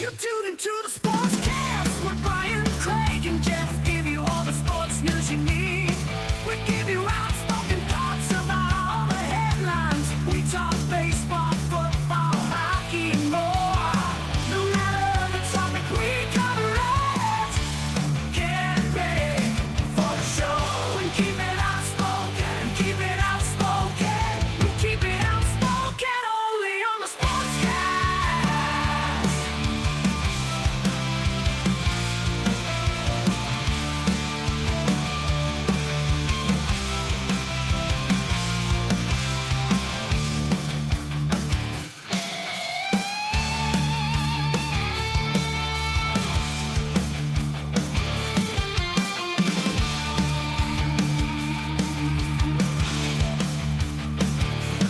You tune into the Sportscast with Brian, Craig, and Jeff. Give you all the sports news you need. We give you outspoken thoughts about all the headlines. We talk baseball, football, hockey, and more. No matter the topic, we cover it. Get ready for the show and keep it outspoken. Keep it outspoken. We keep it outspoken only on the Sportscast.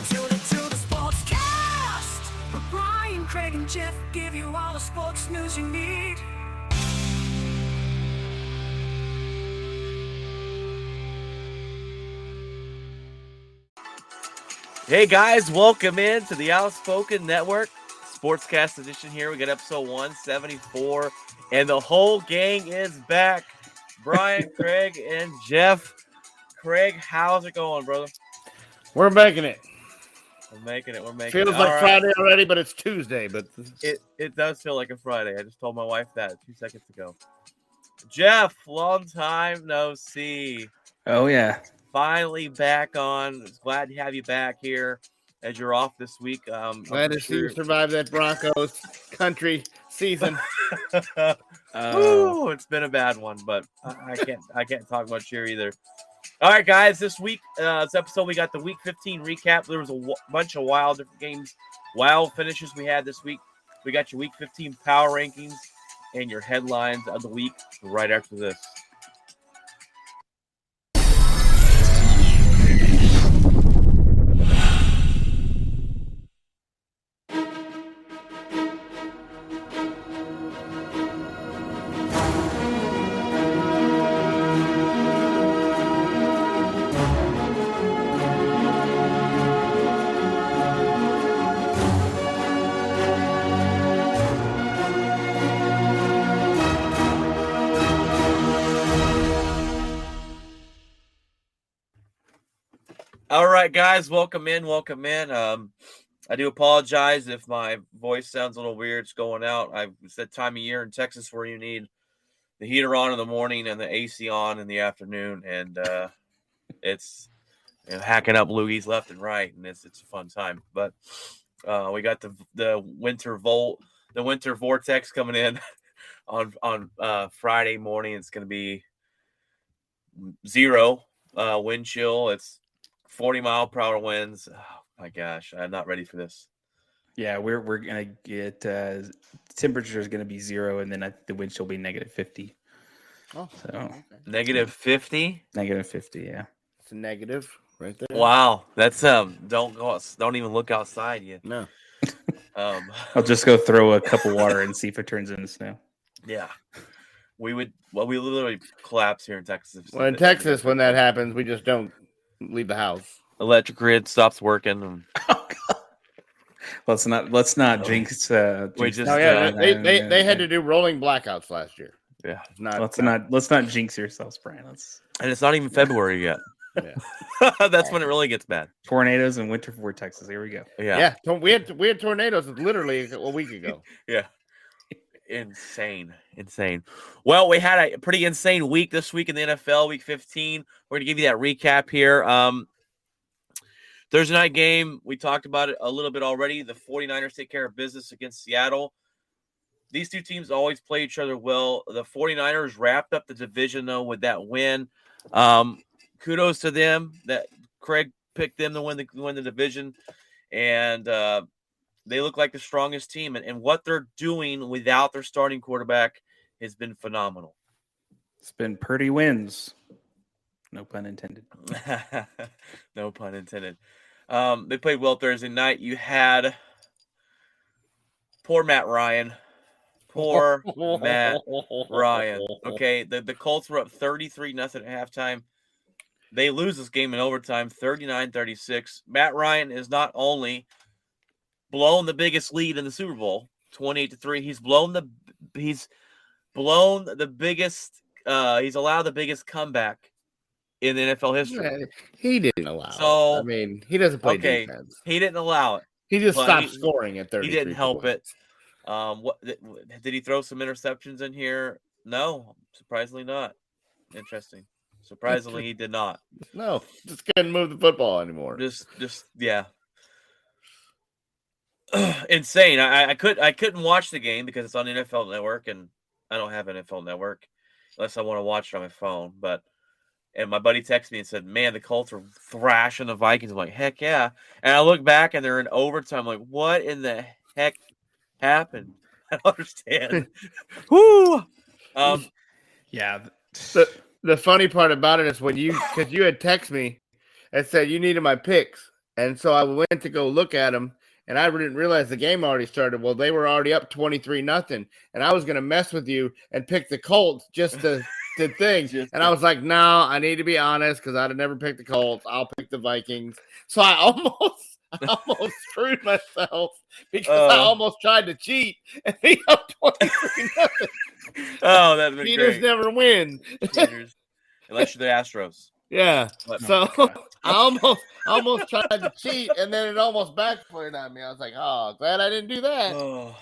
Tune into the Sportscast. With Brian, Craig, and Jeff give you all the sports news you need. Hey guys, welcome in to the Outspoken Network Sportscast edition here. We got episode 174, and the whole gang is back. Brian, Craig, and Jeff. Craig, how's it going, brother? We're making it. We're making it. Feels All like right. Friday already, but it's Tuesday. But It does feel like a Friday. I just told my wife that 2 seconds ago. Jeff, long time no see. Oh, yeah. Finally back on. Glad to have you back here as you're off this week. glad to see you survive that Broncos country season. Ooh, it's been a bad one, but I can't talk much here either. All right, guys, this week, this episode, we got the Week 15 recap. There was a bunch of wild different games, wild finishes we had this week. We got your Week 15 power rankings and your headlines of the week right after this. All right, guys, welcome in. I do apologize if my voice sounds a little weird. It's going out. It's that time of year in Texas where you need the heater on in the morning and the AC on in the afternoon, and it's hacking up loogies left and right, and it's a fun time. But we got the winter vortex coming in on Friday morning. It's going to be 0 wind chill. It's 40-mile-per-hour winds. Oh my gosh, I'm not ready for this. Yeah, we're gonna get temperature is gonna be 0, and then the wind chill will be -50. Oh, So okay. -50. -50, yeah. It's a negative right there. Wow, that's don't even look outside yet. No. I'll just go throw a cup of water and see if it turns into snow. Yeah, we literally collapse here in Texas. Well, in Texas, when that happens, we just don't leave the house. Electric grid stops working. And Let's not jinx. We just Oh yeah, they had to do rolling blackouts last year. yeah, It's not. Let's not jinx yourselves, Brian. and it's not even February yet. Yeah. That's when it really gets bad. Tornadoes and winter vortexes. Here we go. Yeah, We had tornadoes literally a week ago. yeah. Insane. Well, we had a pretty insane week this week in the NFL, Week 15. We're going to give you that recap here. Thursday night game, we talked about it a little bit already. The 49ers take care of business against Seattle. These two teams always play each other well. The 49ers wrapped up the division, though, with that win. Kudos to them that Craig picked them to win the division. And they look like the strongest team. And what they're doing without their starting quarterback has been phenomenal. It's been Purdy wins. No pun intended. No pun intended. They played well Thursday night. You had poor Matt Ryan. Poor Matt Ryan. Okay, the Colts were up 33-0 at halftime. They lose this game in overtime, 39-36. Matt Ryan is not only blown the biggest lead in the Super Bowl, 28-3. He's blown the biggest. He's allowed the biggest comeback in the NFL history. He didn't allow it. So I mean, he doesn't play defense. He didn't allow it. He just but stopped scoring at 33. He didn't help points. it. What did he throw some interceptions in here? No, surprisingly not. Interesting. Surprisingly, he did not. No, just couldn't move the football anymore. Just yeah. Insane. I couldn't watch the game because it's on NFL Network, and I don't have NFL Network unless I want to watch it on my phone. And my buddy texted me and said, "Man, the Colts are thrashing the Vikings." I'm like, "Heck yeah!" And I look back and they're in overtime. I'm like, what in the heck happened? I don't understand. Whoo! Yeah. The funny part about it is because you had texted me and said you needed my picks, and so I went to go look at them, and I didn't realize the game already started. Well, they were already up 23-0, and I was going to mess with you and pick the Colts just to things. And I was like, no, I need to be honest because I'd have never picked the Colts. I'll pick the Vikings. So I almost screwed myself because I almost tried to cheat and be up 23-0. Oh, that'd been Cheaters great. never win. Unless you're the Astros. Yeah. But, So I almost tried to cheat, and then it almost backfired on me. I was like, oh, glad I didn't do that. Oh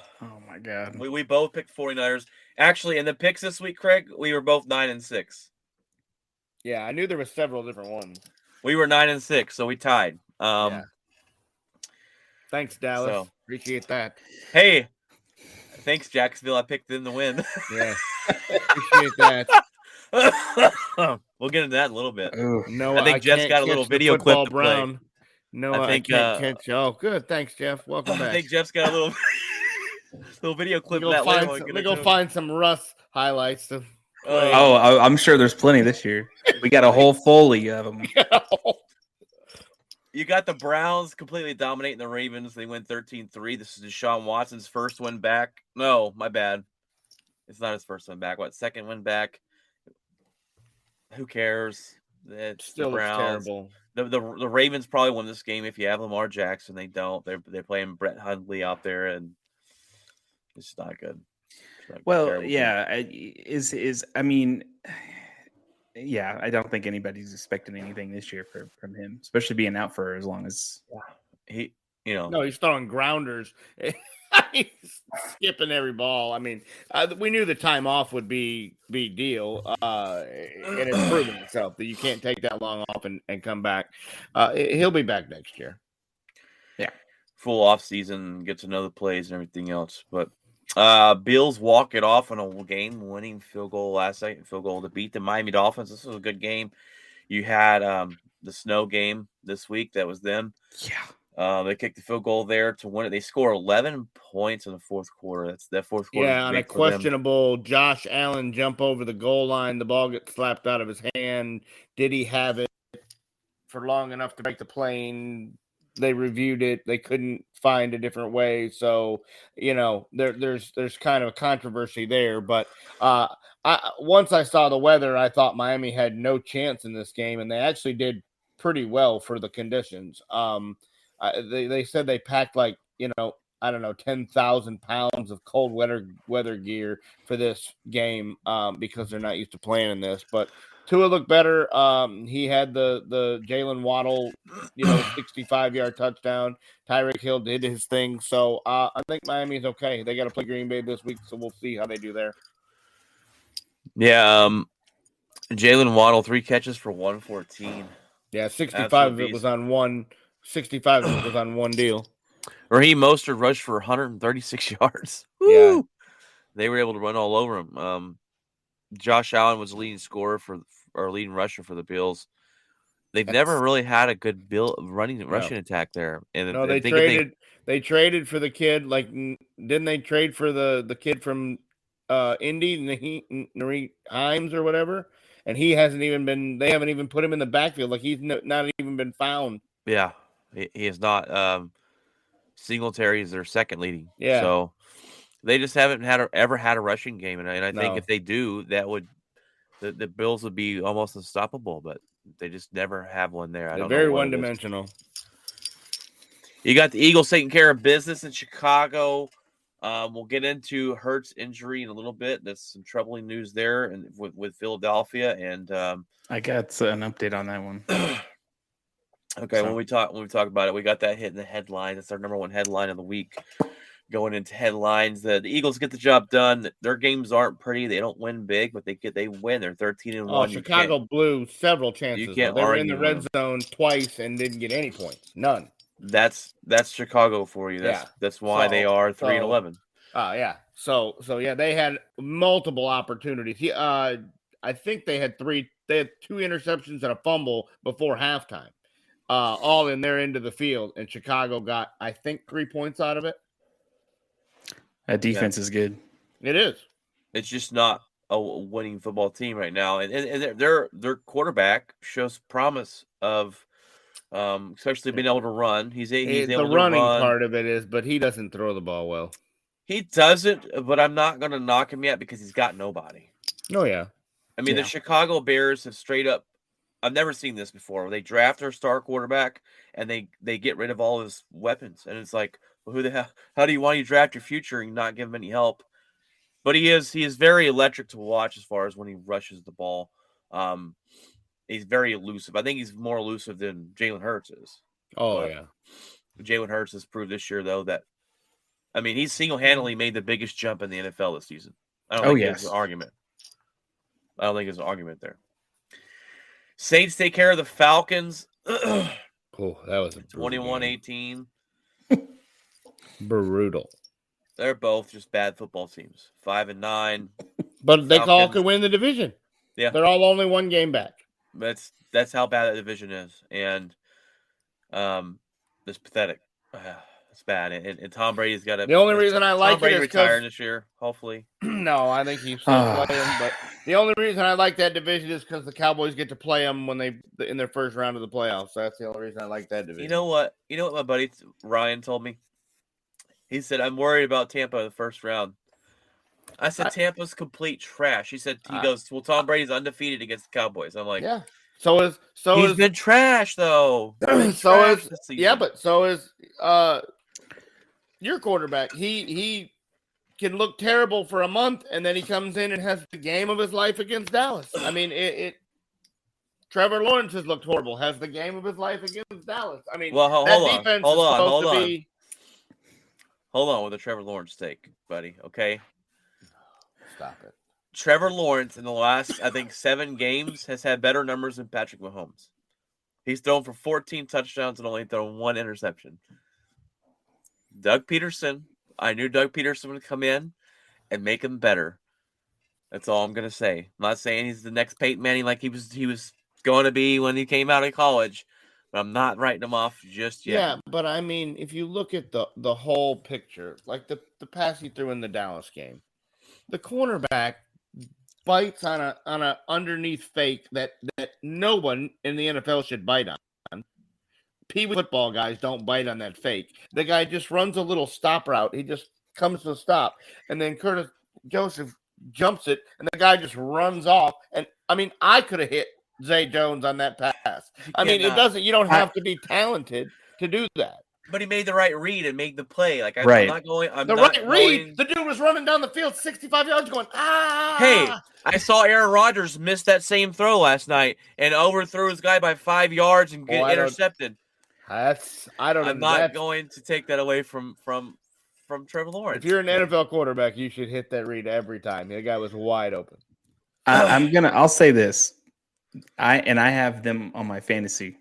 my God. We both picked 49ers. Actually, in the picks this week, Craig, we were both 9-6. Yeah, I knew there were several different ones. We were 9-6, so we tied. Yeah. Thanks, Dallas. So, appreciate that. Hey, thanks, Jacksonville. I picked them to win. Yeah, appreciate that. We'll get into that in a little bit. No, I think Jeff's got a little video clip to play. No, I think, can't catch. Oh, good. Thanks, Jeff. Welcome back. I think Jeff's got a little video clip of that later. Let me go find some Russ highlights to play. I'm sure there's plenty this year. We got a whole foley of them. You got the Browns completely dominating the Ravens. They win 13-3. This is Deshaun Watson's first win back. No, my bad. It's not his first win back. What, second win back? Who cares? It's still the Browns. Terrible. The Ravens probably win this game if you have Lamar Jackson. They don't. They're playing Brett Hundley out there, and it's not good. Well, yeah, I mean, yeah, I don't think anybody's expecting anything this year from him, especially being out for as long as No, he's throwing grounders. He's skipping every ball. I mean, we knew the time off would be deal, and it's proven itself that you can't take that long off and come back. He'll be back next year. Yeah, full off season, gets to know the plays and everything else. But Bills walk it off on a game-winning field goal last night, field goal to beat the Miami Dolphins. This was a good game. You had the snow game this week. That was them. Yeah. They kicked the field goal there to win it. They score 11 points in the fourth quarter. That's that fourth quarter. Yeah, on a questionable Josh Allen jump over the goal line. The ball gets slapped out of his hand. Did he have it for long enough to break the plane? They reviewed it. They couldn't find a different way. So, there's kind of a controversy there. But once I saw the weather, I thought Miami had no chance in this game, and they actually did pretty well for the conditions. They said they packed 10,000 pounds of cold weather gear for this game because they're not used to playing in this. But Tua looked better. He had the Jalen Waddle, 65-yard touchdown. Tyreek Hill did his thing. So I think Miami's okay. They got to play Green Bay this week, so we'll see how they do there. Yeah, Jalen Waddle, 3 catches for 114. Yeah, 65 of it was on one. 65 of it was on one deal. Raheem Mostert rushed for 136 yards. Yeah, Woo! They were able to run all over him. Josh Allen was the leading scorer leading rusher for the Bills. They've never really had a good rushing attack there. And no, they traded for the kid. Didn't they trade for the kid from Indy, Nareem Himes or whatever? And he hasn't even been. They haven't even put him in the backfield. He's not even been found. Yeah, he is not. Singletary is their second leading. Yeah. So they just haven't ever had a rushing game, and I think if they do, that would the Bills would be almost unstoppable. But they just never have one there. I don't know. Very one-dimensional. You got the Eagles taking care of business in Chicago. We'll get into Hurts' injury in a little bit. There's some troubling news there, and with Philadelphia. And I got an update on that one. Okay, when we talk about it, we got that hit in the headline. That's our number one headline of the week. Going into headlines, the Eagles get the job done. Their games aren't pretty. They don't win big, but they win. They're 13-1. Oh, Chicago blew several chances. You can't they were in the argue red with zone twice and didn't get any points. None. That's Chicago for you. That's why they are 3-11. Yeah. So yeah, they had multiple opportunities. I think they had two interceptions and a fumble before halftime. All in their end of the field, and Chicago got, I think, 3 points out of it. That defense is good. It is. It's just not a winning football team right now, and their quarterback shows promise of, especially being able to run. He's able the to running run. part of it is, but he doesn't throw the ball well. He doesn't, but I'm not going to knock him yet because he's got nobody. Oh yeah. I mean, the Chicago Bears have straight up. I've never seen this before. They draft their star quarterback and they get rid of all his weapons, and it's like, well, who the hell? How do you want to draft your future and not give him any help? But he is very electric to watch as far as when he rushes the ball. He's very elusive. I think he's more elusive than Jalen Hurts is. Oh yeah. Jalen Hurts has proved this year though that, I mean, he's single-handedly made the biggest jump in the NFL this season. I don't think there's an argument. I don't think there's an argument there. Saints take care of the Falcons. Oh, that was a 21-18. Brutal. They're both just bad football teams. 5-9. But they all could win the division. Yeah. They're all only one game back. That's how bad that division is. And it's pathetic. It's bad. And Tom Brady's got to. The only reason I like it is retiring this year, hopefully. No, I think he's still playing. But the only reason I like that division is because the Cowboys get to play them when in their first round of the playoffs. That's the only reason I like that division. You know what? My buddy Ryan told me. He said, "I'm worried about Tampa in the first round." I said, "Tampa's complete trash." He goes, "Well, Tom Brady's undefeated against the Cowboys." I'm like, "Yeah." He's been trash though. So is your quarterback. He can look terrible for a month, and then he comes in and has the game of his life against Dallas. I mean, Trevor Lawrence has looked horrible. Has the game of his life against Dallas. I mean, well, hold on. Hold on with the Trevor Lawrence take, buddy. Okay, stop it. Trevor Lawrence in the last, I think, 7 games has had better numbers than Patrick Mahomes. He's thrown for 14 touchdowns and only thrown 1 interception. Doug Peterson, I knew Doug Peterson would come in and make him better. That's all I'm going to say. I'm not saying he's the next Peyton Manning like he was going to be when he came out of college, but I'm not writing him off just yet. Yeah, but I mean, if you look at the whole picture, like the pass he threw in the Dallas game, the cornerback bites on a underneath fake that no one in the NFL should bite on. Pee-wee football guys don't bite on that fake. The guy just runs a little stop route. He just comes to a stop, and then Curtis Joseph jumps it, and the guy just runs off. And I mean, I could have hit Zay Jones on that pass. I mean, you don't have to be talented to do that. But he made the right read and made the play. Like I'm not going. Read. The dude was running down the field 65 yards, going Hey, I saw Aaron Rodgers miss that same throw last night and overthrew his guy by 5 yards and get intercepted. I'm not going to take that away from Trevor Lawrence. If you're an NFL quarterback, you should hit that read every time. The guy was wide open. I'll say this. I have them on my fantasy.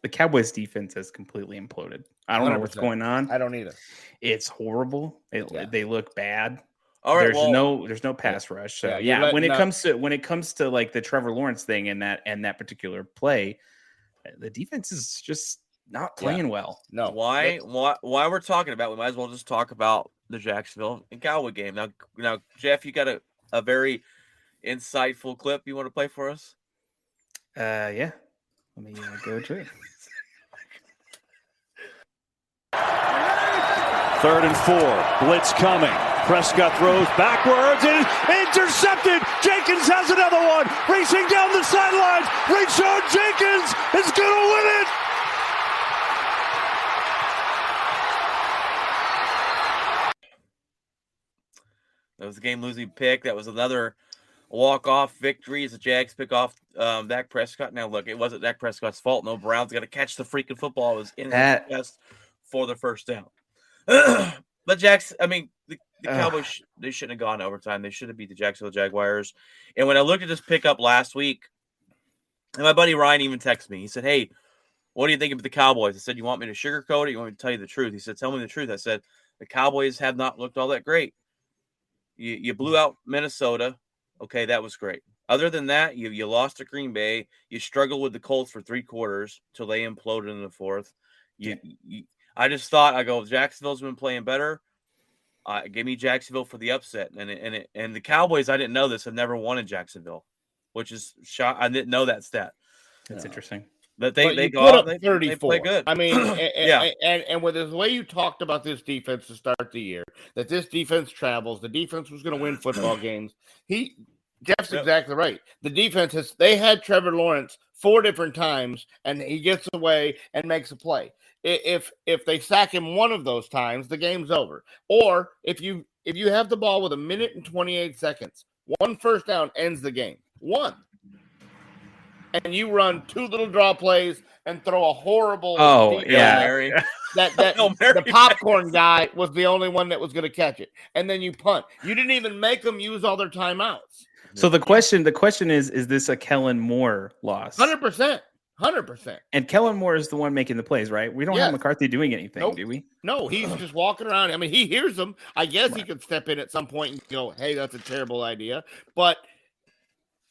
The Cowboys defense has completely imploded. I don't know what's going on. I don't either. It's horrible. They look bad. All right, there's no pass rush. So when it comes to like the Trevor Lawrence thing and that particular play, the defense is just not playing well. No. Why we're talking about? We might as well just talk about the Jacksonville and Cowboy game. Now, Jeff, you got a very insightful clip you want to play for us? Yeah. Let me go to it. 3rd and 4. Blitz coming. Prescott throws backwards and intercepted. Jenkins has another one. Racing down the sidelines. Rayshon Jenkins is going to win it. That was a game-losing pick. That was another walk-off victory as the Jags pick off Dak Prescott. Now, look, it wasn't Dak Prescott's fault. No, Brown's got to catch the freaking football. It was in his chest for the first down. But Jags, I mean, the Cowboys, they shouldn't have gone to overtime. They should have beat the Jacksonville Jaguars. And when I looked at this pickup last week, and my buddy Ryan even texted me. He said, hey, what do you think of the Cowboys? I said, you want me to sugarcoat it? You want me to tell you the truth? He said, tell me the truth. I said, the Cowboys have not looked all that great. You blew out Minnesota. Okay, that was great. Other than that, you lost to Green Bay. You struggled with the Colts for 3 quarters till they imploded in the fourth. I just thought, I go, Jacksonville's been playing better. Give me Jacksonville for the upset. And the Cowboys, I didn't know this, have never won in Jacksonville, which is shot. I didn't know that stat. That's interesting. That they go put out, up 34. they play good. I mean, yeah. And with the way you talked about this defense to start the year, that this defense travels, the defense was going to win football games. Jeff's exactly right. The defense they had Trevor Lawrence 4 different times, and he gets away and makes a play. If they sack him one of those times, the game's over. Or if you have the ball with 1 minute and 28 seconds, 1 first down ends the game. 1. And you run 2 little draw plays and throw a horrible. Mary. The popcorn guy was the only one that was going to catch it, and then you punt. You didn't even make them use all their timeouts. So the question is this a Kellen Moore loss? 100%. And Kellen Moore is the one making the plays, right? We don't have McCarthy doing anything, do we? No, he's just walking around. I mean, he hears them. I guess he could step in at some point and go, "Hey, that's a terrible idea," but.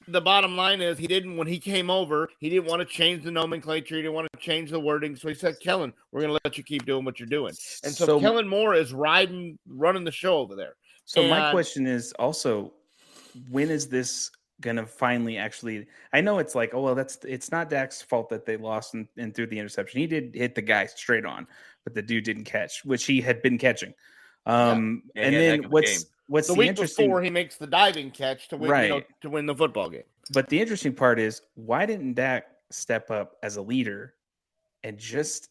The bottom line is when he came over, he didn't want to change the nomenclature. He didn't want to change the wording. So he said, Kellen, we're going to let you keep doing what you're doing. And so Kellen Moore is running the show over there. So my question is also, when is this going to finally actually, I know it's like, it's not Dak's fault that they lost and threw the interception. He did hit the guy straight on, but the dude didn't catch, which he had been catching. And then what's the week before he makes the diving catch to win, to win the football game. But the interesting part is, why didn't Dak step up as a leader and just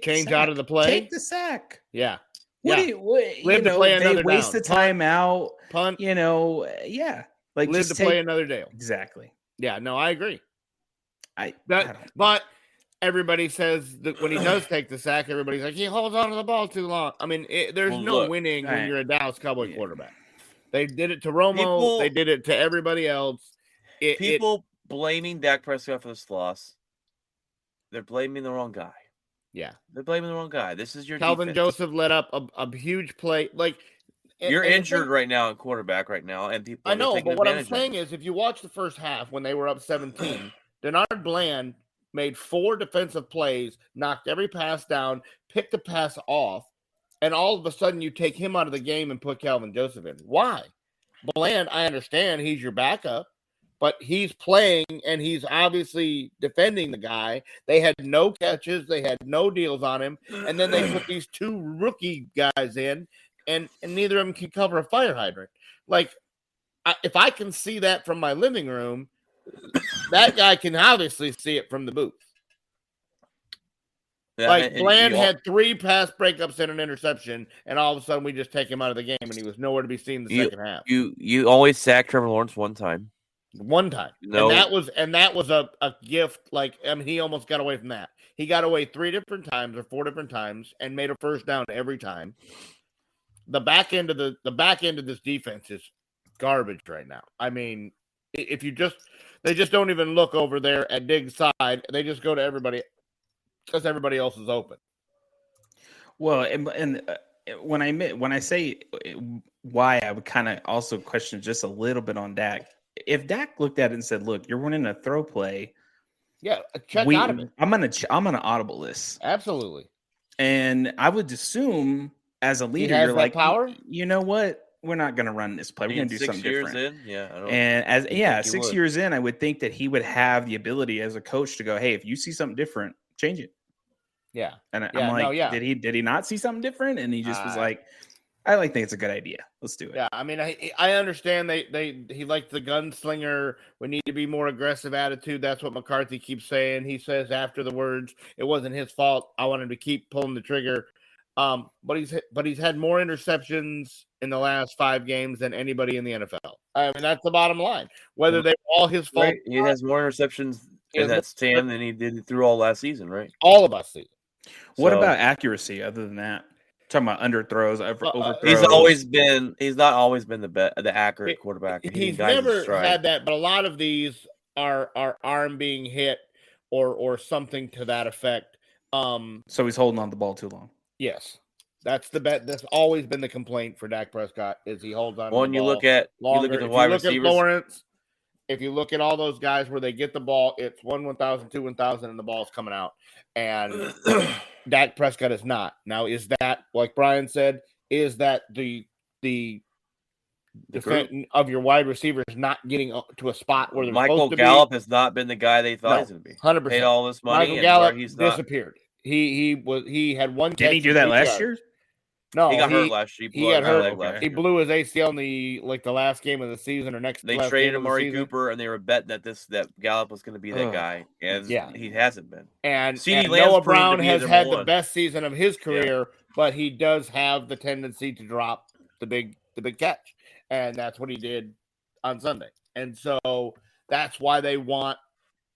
change out of the play? Take the sack. Yeah. They waste the time out. Punt. Like live to play another day. Exactly. Yeah. No, I agree. But everybody says that when he does take the sack, everybody's like, he holds on to the ball too long. I mean, there's no winning when you're a Dallas Cowboy quarterback. They did it to Romo. They did it to everybody else. People blaming Dak Prescott for this loss, they're blaming the wrong guy. Yeah. They're blaming the wrong guy. This is your Calvin defense. Joseph let up a huge play. You're injured right now in quarterback right now, and people. I know, but what I'm saying is, if you watch the first half when they were up 17, Denard Bland made 4 defensive plays, knocked every pass down, picked the pass off, and all of a sudden you take him out of the game and put Calvin Joseph in. Why? Bland, I understand he's your backup, but he's playing and he's obviously defending the guy. They had no catches. They had no deals on him. And then they put these 2 rookie guys in, and neither of them can cover a fire hydrant. If I can see that from my living room, that guy can obviously see it from the booth. Yeah, Bland had 3 pass breakups and an interception, and all of a sudden we just take him out of the game, and he was nowhere to be seen in the second half. You always sack Trevor Lawrence one time. No. And that was a gift. He almost got away from that. He got away 3 different times or 4 different times and made a first down every time. The back end of this defense is garbage right now. I mean, they just don't even look over there at Diggs' side. They just go to everybody because everybody else is open. Well, and when I say why, I would kind of also question just a little bit on Dak. If Dak looked at it and said, "Look, you're running a throw play, check out of it. I'm gonna audible this." Absolutely. And I would assume as a leader, you're like, power. You know what? We're not going to run this play. We're going to do something different. 6 years in, I would think that he would have the ability as a coach to go, "Hey, if you see something different, change it." Yeah. And I'm like, did he not see something different? And he just was like, I think it's a good idea. Let's do it. Yeah. I mean, I understand he liked the gunslinger. We need to be more aggressive attitude. That's what McCarthy keeps saying. He says after the words, it wasn't his fault. I wanted to keep pulling the trigger. But he's had more interceptions in the last 5 games than anybody in the NFL. I mean, that's the bottom line. Whether they were all his fault, Right? He has more interceptions in that stand than he did through all last season, right? all of us see. What about accuracy other than that? Talking about underthrows, overthrows. He's not always been the accurate quarterback. He's never had that, but a lot of these are arm being hit or something to that effect. So he's holding on the ball too long. Yes. That's the bet. That's always been the complaint for Dak Prescott is he holds on. When you look at the wide receivers, Lawrence, if you look at all those guys where they get the ball, it's 1,000, 2,000, and the ball's coming out. And Dak Prescott is not. Now, is that, like Brian said, is that the defense of your wide receivers not getting to a spot where they're Michael supposed to Gallup be? has not been the guy they thought he was going to be. 100%. Paid all this money. Michael Gallup disappeared. He had one. Did he do that last year? No, he got hurt last year. He got hurt. Last He year. blew his ACL in the last game of the season or next. They traded Amari Cooper, and they were betting that Gallup was going to be that guy, and he hasn't been. And CeeDee Noah Brown has had the best season of his career, but he does have the tendency to drop the big catch, and that's what he did on Sunday. And so that's why they want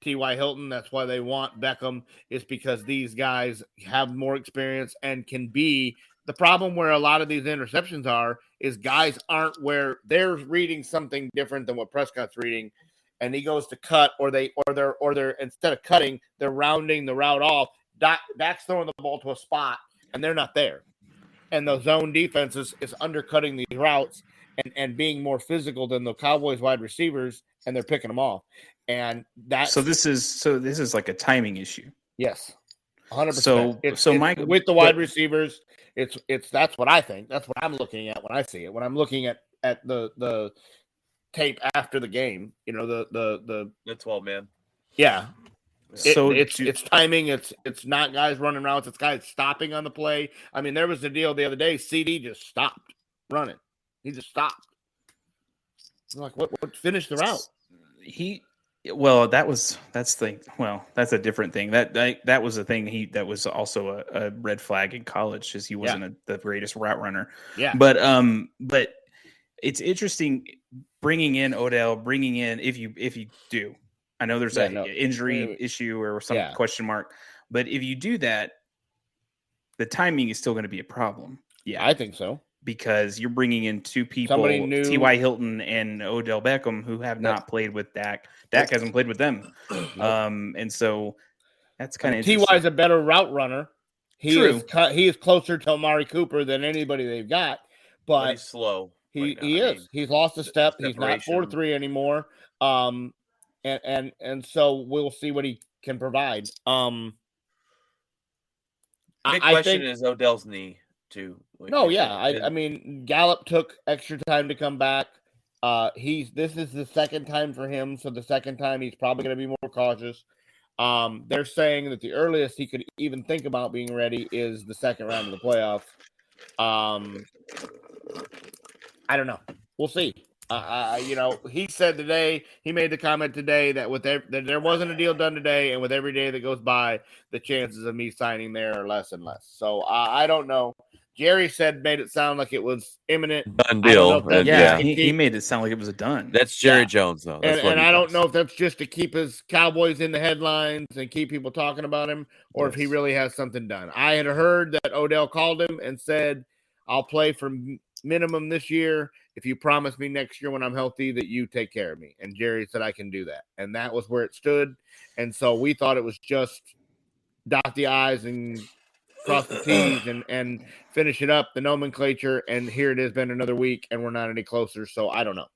T.Y. Hilton. That's why they want Beckham. Is because these guys have more experience and can be. The problem where a lot of these interceptions are is guys aren't where they're reading something different than what Prescott's reading, and he goes to cut, or they're instead of cutting, they're rounding the route off. Dak's throwing the ball to a spot, and they're not there, and the zone defense is undercutting these routes and being more physical than the Cowboys wide receivers, and they're picking them off, and that. So this is like a timing issue. Yes. 100%. So Mike, with the wide receivers, it's that's what I think. That's what I'm looking at when I see it. When I'm looking at the tape after the game, the 12 man. Yeah. So it's timing. It's not guys running routes. It's guys stopping on the play. I mean, there was a deal the other day. CD just stopped running. He just stopped. I'm like, what? Finish the route. That's a different thing. That was a thing that was also a red flag in college, because he wasn't the greatest route runner. Yeah. But it's interesting bringing in Odell, if you do. I know there's an injury issue or some question mark, but if you do that, the timing is still going to be a problem. Yeah, I think so. Because you're bringing in two people, T.Y. Hilton and Odell Beckham, who have not played with Dak. Dak hasn't played with them. And so that's kind of interesting. T.Y. is a better route runner. He is closer to Amari Cooper than anybody they've got. But he's slow. He is. He's lost a step. He's not 4.3 anymore. And so we'll see what he can provide. Big question is Odell's knee too. I mean, Gallup took extra time to come back. This is the second time for him, so the second time he's probably going to be more cautious. They're saying that the earliest he could even think about being ready is the second round of the playoffs. I don't know. We'll see. He said today, he made the comment today that that there wasn't a deal done today, and with every day that goes by, the chances of me signing there are less and less. So I don't know. Jerry made it sound like it was imminent. Done deal. He made it sound like it was a done. That's Jerry Jones, though. And I don't know if that's just to keep his Cowboys in the headlines and keep people talking about him, or if he really has something done. I had heard that Odell called him and said, I'll play for minimum this year if you promise me next year when I'm healthy that you take care of me. And Jerry said I can do that. And that was where it stood. And so we thought it was just dot the I's and cross the T's and finish it up, the nomenclature. And here it has been another week, and we're not any closer. So I don't know.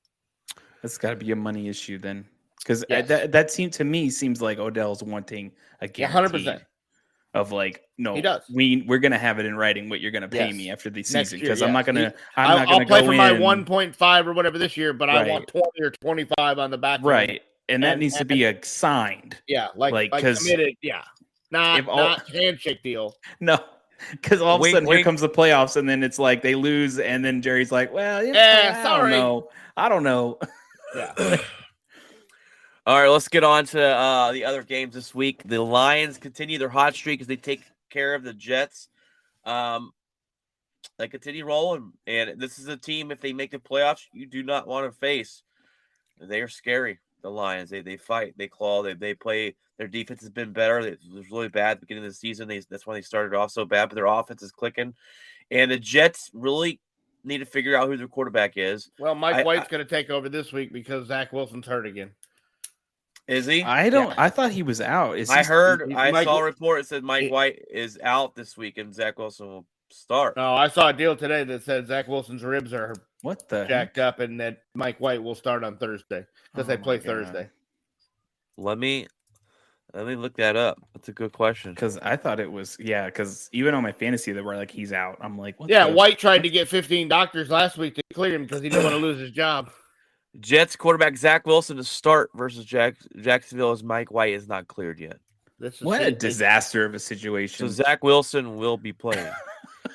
That's got to be a money issue then. Because that seems like Odell's wanting a guarantee. 100%. Of like, no, he does. We're gonna have it in writing what you're gonna pay me after the season, because I'm not gonna. I'll play for my 1.5 or whatever this year, but I want 20 or 25 on the back. Right, and that needs to be signed. Yeah, like committed. Yeah, not handshake deal. No, because all of a sudden here comes the playoffs, and then it's like they lose, and then Jerry's like, well, sorry, I don't know. Yeah. All right, let's get on to the other games this week. The Lions continue their hot streak as they take care of the Jets. They continue rolling, and this is a team. If they make the playoffs, you do not want to face. They are scary. The Lions. They fight. They claw. They play. Their defense has been better. It was really bad at the beginning of the season. That's why they started off so bad. But their offense is clicking, and the Jets really need to figure out who their quarterback is. Well, Mike White's going to take over this week because Zach Wilson's hurt again. Is he? I thought he was out. I saw a report that said Mike White is out this week and Zach Wilson will start. No, I saw a deal today that said Zach Wilson's ribs are jacked heck? up and that Mike White will start on Thursday because they play Thursday. Let me look that up. That's a good question. Because I thought it was because even on my fantasy they were like he's out. I'm like, White tried to get 15 doctors last week to clear him because he didn't want to lose his job. Jets quarterback Zach Wilson to start versus Jacksonville as Mike White is not cleared yet. What a disaster of a situation. So Zach Wilson will be playing.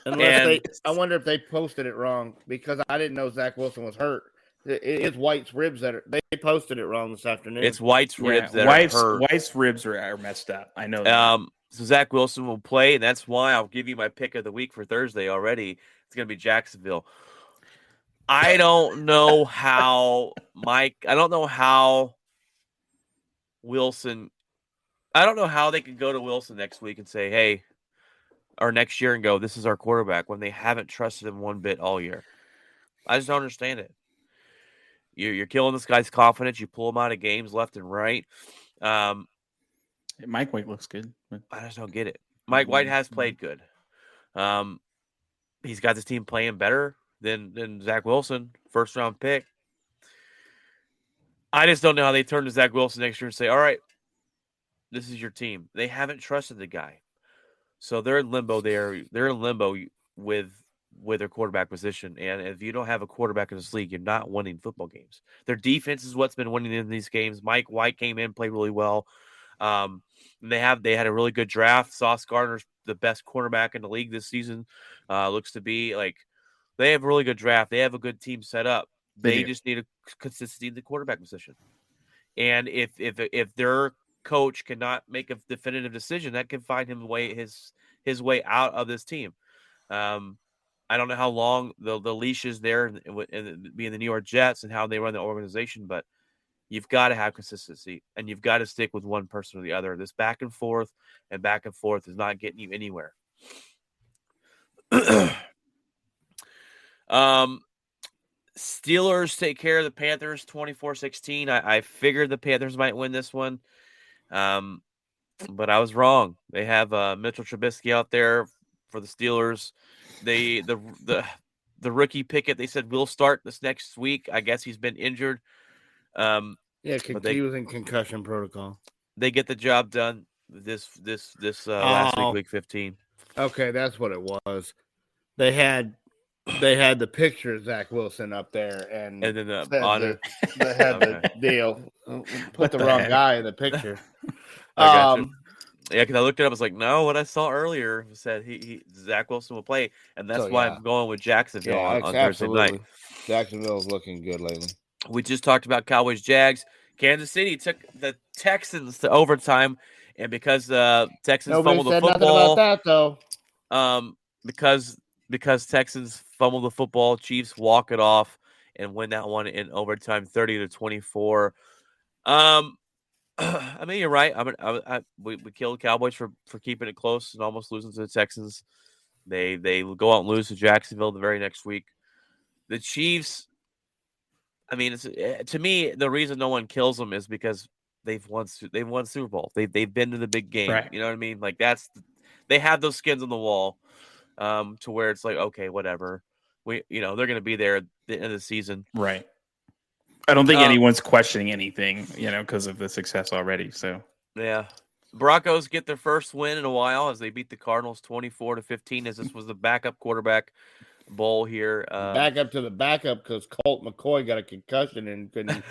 I wonder if they posted it wrong because I didn't know Zach Wilson was hurt. It's White's ribs they posted it wrong this afternoon. It's White's ribs that are hurt. White's ribs are messed up. I know that. So Zach Wilson will play, and that's why I'll give you my pick of the week for Thursday already. It's going to be Jacksonville. I don't know how Wilson. I don't know how they can go to Wilson next week and say, "Hey," or next year and go, "This is our quarterback," when they haven't trusted him one bit all year. I just don't understand it. You're killing this guy's confidence. You pull him out of games left and right. Mike White looks good. I just don't get it. Mike White has played good. He's got this team playing better than Zach Wilson, first round pick. I just don't know how they turn to Zach Wilson next year and say, all right, this is your team. They haven't trusted the guy. So they're in limbo there. They're in limbo with their quarterback position. And if you don't have a quarterback in this league, you're not winning football games. Their defense is what's been winning in these games. Mike White came in, played really well. They had a really good draft. Sauce Gardner's the best cornerback in the league this season. Looks to be like they have a really good draft. They have a good team set up. They just need a consistency in the quarterback position. And if their coach cannot make a definitive decision, that can find him his way out of this team. I don't know how long the leash is there and being the New York Jets and how they run the organization, but you've got to have consistency and you've got to stick with one person or the other. This back and forth is not getting you anywhere. Steelers take care of the Panthers 24-16. I figured the Panthers might win this one. But I was wrong. They have Mitchell Trubisky out there for the Steelers. The rookie Pickett, they said will start this next week. I guess he's been injured. He was in concussion protocol. They get the job done this last week 15. Okay, that's what it was. They had the picture of Zach Wilson up there, and then the honor. They had the deal. Put the wrong guy in the picture. I got you. Yeah, because I looked it up. I was like, no, what I saw earlier said Zach Wilson will play, and that's why I'm going with Jacksonville on Thursday night. Jacksonville's looking good lately. We just talked about Cowboys Jags. Kansas City took the Texans to overtime, and because Texans fumbled the football, nothing about that though. Because Texans fumbled the football, Chiefs walk it off and win that one in overtime, 30-24. I mean, you're right. We killed the Cowboys for keeping it close and almost losing to the Texans. They go out and lose to Jacksonville the very next week. The Chiefs. I mean, to me, the reason no one kills them is because they've won Super Bowl. They've been to the big game. Right. You know what I mean? Like they have those skins on the wall, to where it's like, okay, whatever. They're going to be there at the end of the season. Right. I don't think anyone's questioning anything, because of the success already. So yeah, Broncos get their first win in a while as they beat the Cardinals 24-15. As this was the backup quarterback bowl here. Back up to the backup because Colt McCoy got a concussion and couldn't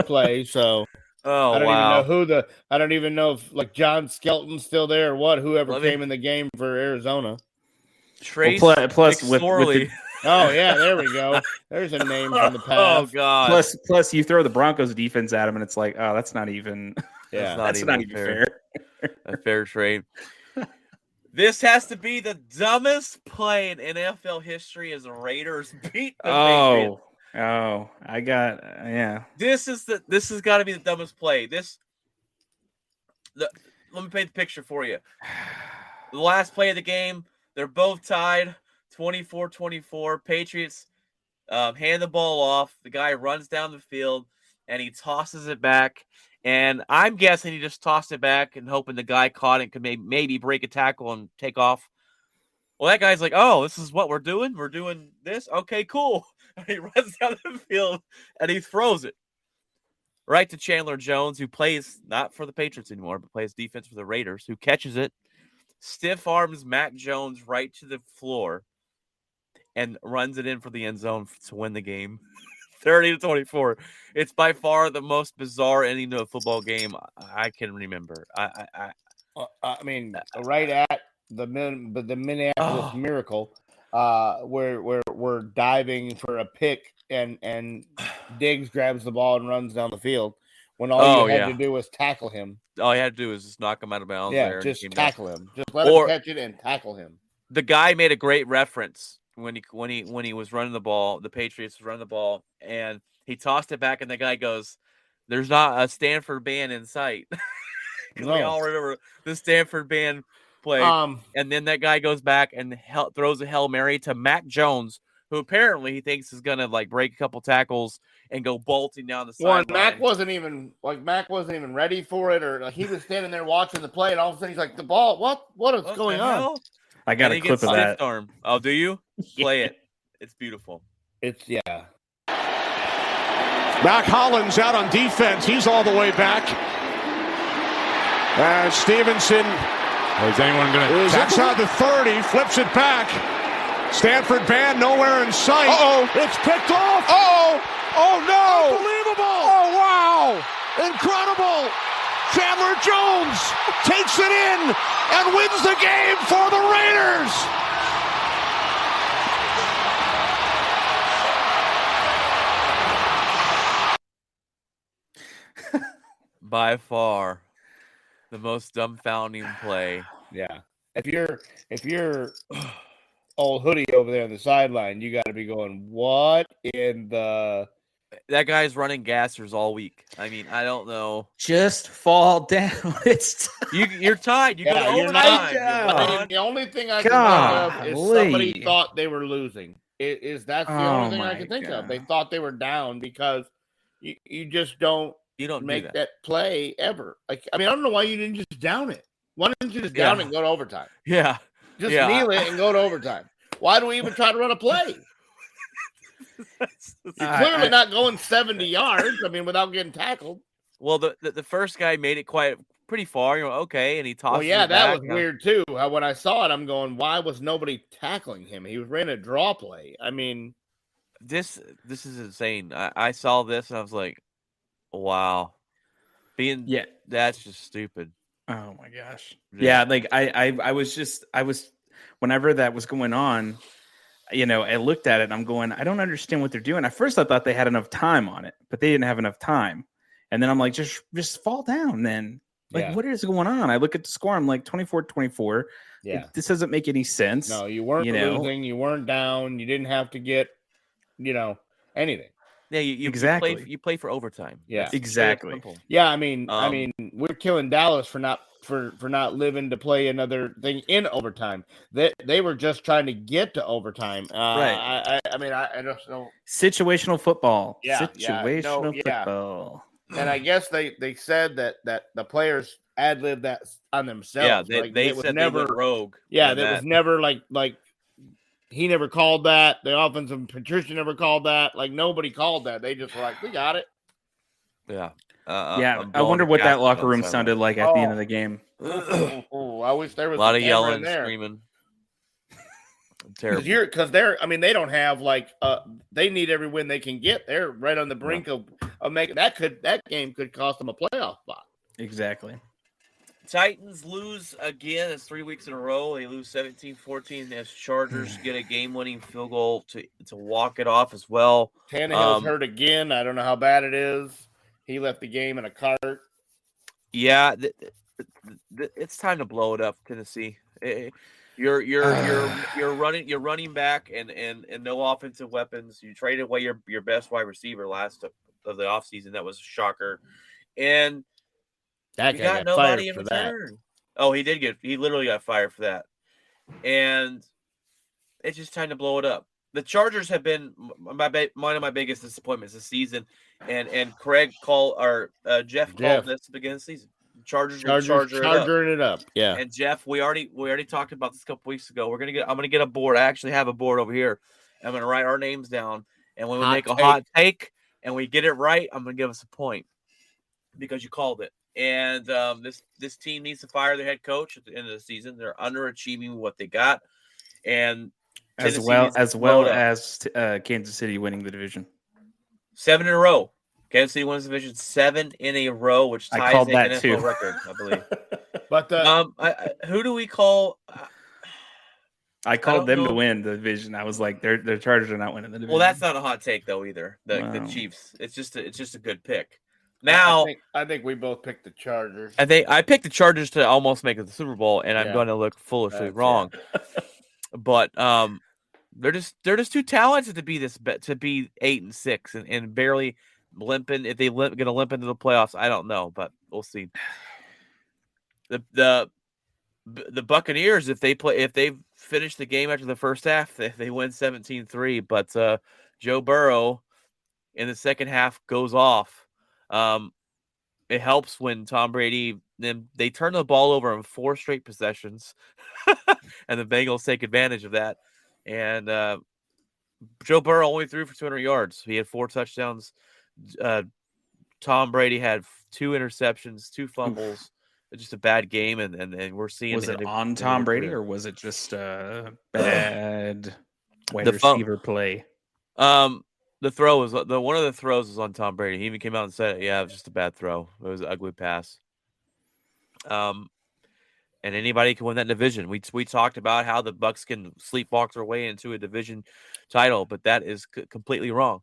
play. So I don't even know if like John Skelton's still there or what. Whoever came in the game for Arizona. Trace plus with oh yeah, there we go. There's a name from the past. Oh god. Plus you throw the Broncos defense at him and it's like, oh, that's not even that's not even fair. A fair trade. This has to be the dumbest play in NFL history as the Raiders beat the Patriots. I got yeah. This has got to be the dumbest play. Let me paint the picture for you. The last play of the game, they're both tied, 24-24. Patriots hand the ball off. The guy runs down the field, and he tosses it back. And I'm guessing he just tossed it back and hoping the guy caught it and could maybe break a tackle and take off. Well, that guy's like, oh, this is what we're doing? We're doing this? Okay, cool. And he runs down the field, and he throws it right to Chandler Jones, who plays not for the Patriots anymore, but plays defense for the Raiders, who catches it, stiff arms Mac Jones right to the floor, and runs it in for the end zone to win the game. 30-24. It's by far the most bizarre ending to a football game I can remember. I mean, right at the Minneapolis Miracle, where we're diving for a pick and Diggs grabs the ball and runs down the field when all you had to do was tackle him. All you had to do was just knock him out of bounds. Yeah, there just tackle him. Just let him catch it and tackle him. The guy made a great reference when he was running the ball. The Patriots was running the ball, and he tossed it back, and the guy goes, "There's not a Stanford band in sight." Because we all remember the Stanford band play. And then that guy goes back and throws a Hail Mary to Mac Jones, who apparently he thinks is gonna like break a couple tackles and go bolting down the sideline. Mac wasn't even ready for it, or he was standing there watching the play, and all of a sudden he's like, "The ball, what is going on?" I got a clip of that. Arm. Oh, do you? Play it. It's beautiful. Mac Hollins out on defense. He's all the way back. Stevenson. Is anyone going to? Outside the 30, flips it back. Stanford band nowhere in sight. It's picked off. Oh no! Unbelievable! Oh wow! Incredible! Chandler Jones takes it in and wins the game for the Raiders. By far, the most dumbfounding play. Yeah. If you're old hoodie over there on the sideline, you got to be going, what in the... That guy's running gassers all week. I mean, I don't know. Just fall down. You're tied. You go to overtime. The only thing I can think of is somebody thought they were losing. That's the only thing I can think of. They thought they were down because you just don't. You don't make that play ever. Like, I mean, I don't know why you didn't just down it. Why didn't you just down it and go to overtime? Yeah. Just kneel it and go to overtime. Why do we even try to run a play? You're clearly not going 70 yards. I mean, without getting tackled. Well, the first guy made it pretty far. You're okay, and he tossed. Well, yeah, that was weird too. When I saw it, I'm going, why was nobody tackling him? He ran a draw play. I mean, this is insane. I saw this and I was like, wow, that's just stupid. Oh my gosh. Yeah, like I was whenever that was going on, I looked at it and I'm going, I don't understand what they're doing. At first I thought they had enough time on it, but they didn't have enough time. And then I'm like, just fall down then. Like, what is going on? I look at the score, I'm like 24-24. Yeah. This doesn't make any sense. No, you weren't losing, you weren't down, you didn't have to get, anything. Yeah, exactly. You play for overtime. Yeah, that's exactly. Yeah, I mean, we're killing Dallas for not living to play another thing in overtime. They were just trying to get to overtime. Right. I mean, I don't know. Situational football. Yeah. Situational football. And I guess they said that the players ad-libbed that on themselves. Yeah, they said never, they went rogue. Yeah, that was never like. He never called that. The offensive Patricia never called that. Like, nobody called that. They just were like, we got it. Yeah. I wonder what that locker room sounded like at the end of the game. I wish there was a lot of yelling and screaming. Terrible. Because they don't have they need every win they can get. They're right on the brink of making that game could cost them a playoff spot. Exactly. Titans lose again. It's 3 weeks in a row. They lose 17-14 as Chargers get a game-winning field goal to walk it off as well. Tannehill's hurt again. I don't know how bad it is. He left the game in a cart. Yeah, it's time to blow it up, Tennessee. Eh, You're running back and no offensive weapons. You traded away your best wide receiver last of the offseason. That was a shocker. And That you guy got got fired nobody in for that. return. Oh, he literally got fired for that. And it's just time to blow it up. The Chargers have been one of my biggest disappointments this season, and Jeff called this at the beginning of the season. Chargers will charger it up. Charging it up. Yeah. And Jeff, we already talked about this a couple weeks ago. I'm gonna get a board. I actually have a board over here. I'm gonna write our names down, and when we make a hot take and we get it right, I'm gonna give us a point because you called it. And this team needs to fire their head coach at the end of the season. They're underachieving what they got, and as Tennessee well as Kansas City winning the division. 7 in a row. Kansas City wins the division 7 in a row, which ties I called the that NFL too. record, I believe. But who do we call? I called them to win the division. I was like, their Chargers are not winning the division. Well, that's not a hot take though either. The Chiefs. It's just a good pick. Now, I think we both picked the Chargers. I picked the Chargers to almost make it the Super Bowl, and I'm going to look foolishly wrong. But they're just too talented to be to be 8-6 and barely limping. If they're going to limp into the playoffs, I don't know, but we'll see. The Buccaneers, if they finish the game after the first half, they win 17-3. But Joe Burrow in the second half goes off. It helps when Tom Brady, then they turn the ball over in 4 straight possessions, and the Bengals take advantage of that. And Joe Burrow only threw for 200 yards. He had 4 touchdowns. Tom Brady had 2 interceptions, 2 fumbles. It's just a bad game, and we're seeing. Was it on Tom Brady, or was it just bad wide receiver play? The throw was one of the throws was on Tom Brady. He even came out and said, "Yeah, it was just a bad throw. It was an ugly pass." And anybody can win that division. We talked about how the Bucs can sleepwalk their way into a division title, but that is completely wrong.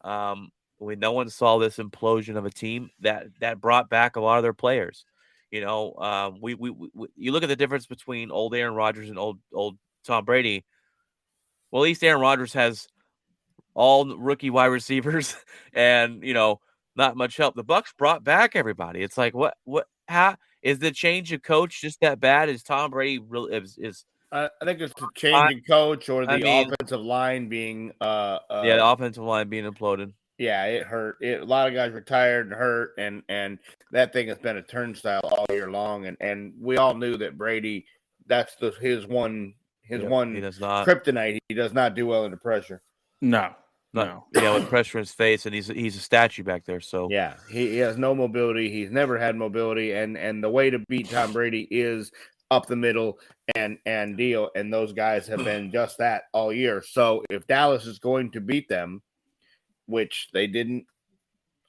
No one saw this implosion of a team that brought back a lot of their players. You know, you look at the difference between old Aaron Rodgers and old Tom Brady. Well, at least Aaron Rodgers has all rookie wide receivers and, not much help. The Bucs brought back everybody. It's like, how is the change of coach just that bad? Is Tom Brady really is I think it's the change in coach or the offensive line being the offensive line being imploded. Yeah, it hurt. A lot of guys retired and hurt, and that thing has been a turnstile all year long. And we all knew that Brady, that's his one kryptonite. He does not do well under pressure. No. With pressure in his face, and he's a statue back there. So yeah, he has no mobility. He's never had mobility, and the way to beat Tom Brady is up the middle and deal. And those guys have been just that all year. So if Dallas is going to beat them, which they didn't,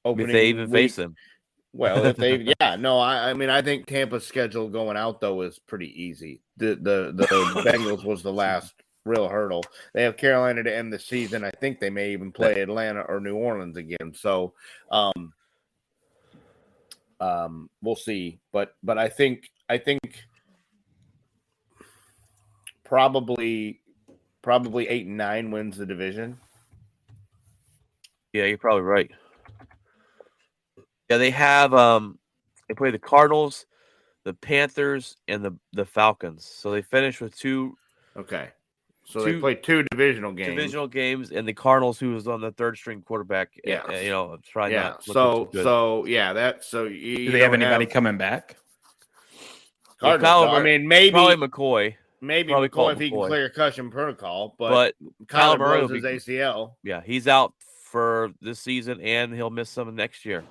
if they even face them. Well, if they, I think Tampa's schedule going out though is pretty easy. The Bengals was the last real hurdle. They have Carolina to end the season. I think they may even play Atlanta or New Orleans again. So, we'll see. But I think probably 8-9 wins the division. Yeah, you're probably right. Yeah, they have they play the Cardinals, the Panthers, and the Falcons. So they finish with 2. Okay. So they play 2 divisional games. And the Cardinals, who was on the 3rd string quarterback. Yeah. Trying not. Do they have anybody coming back? Maybe probably McCoy. Maybe McCoy if he can clear concussion protocol, but Kyler Murray is ACL. Yeah, he's out for this season, and he'll miss some next year.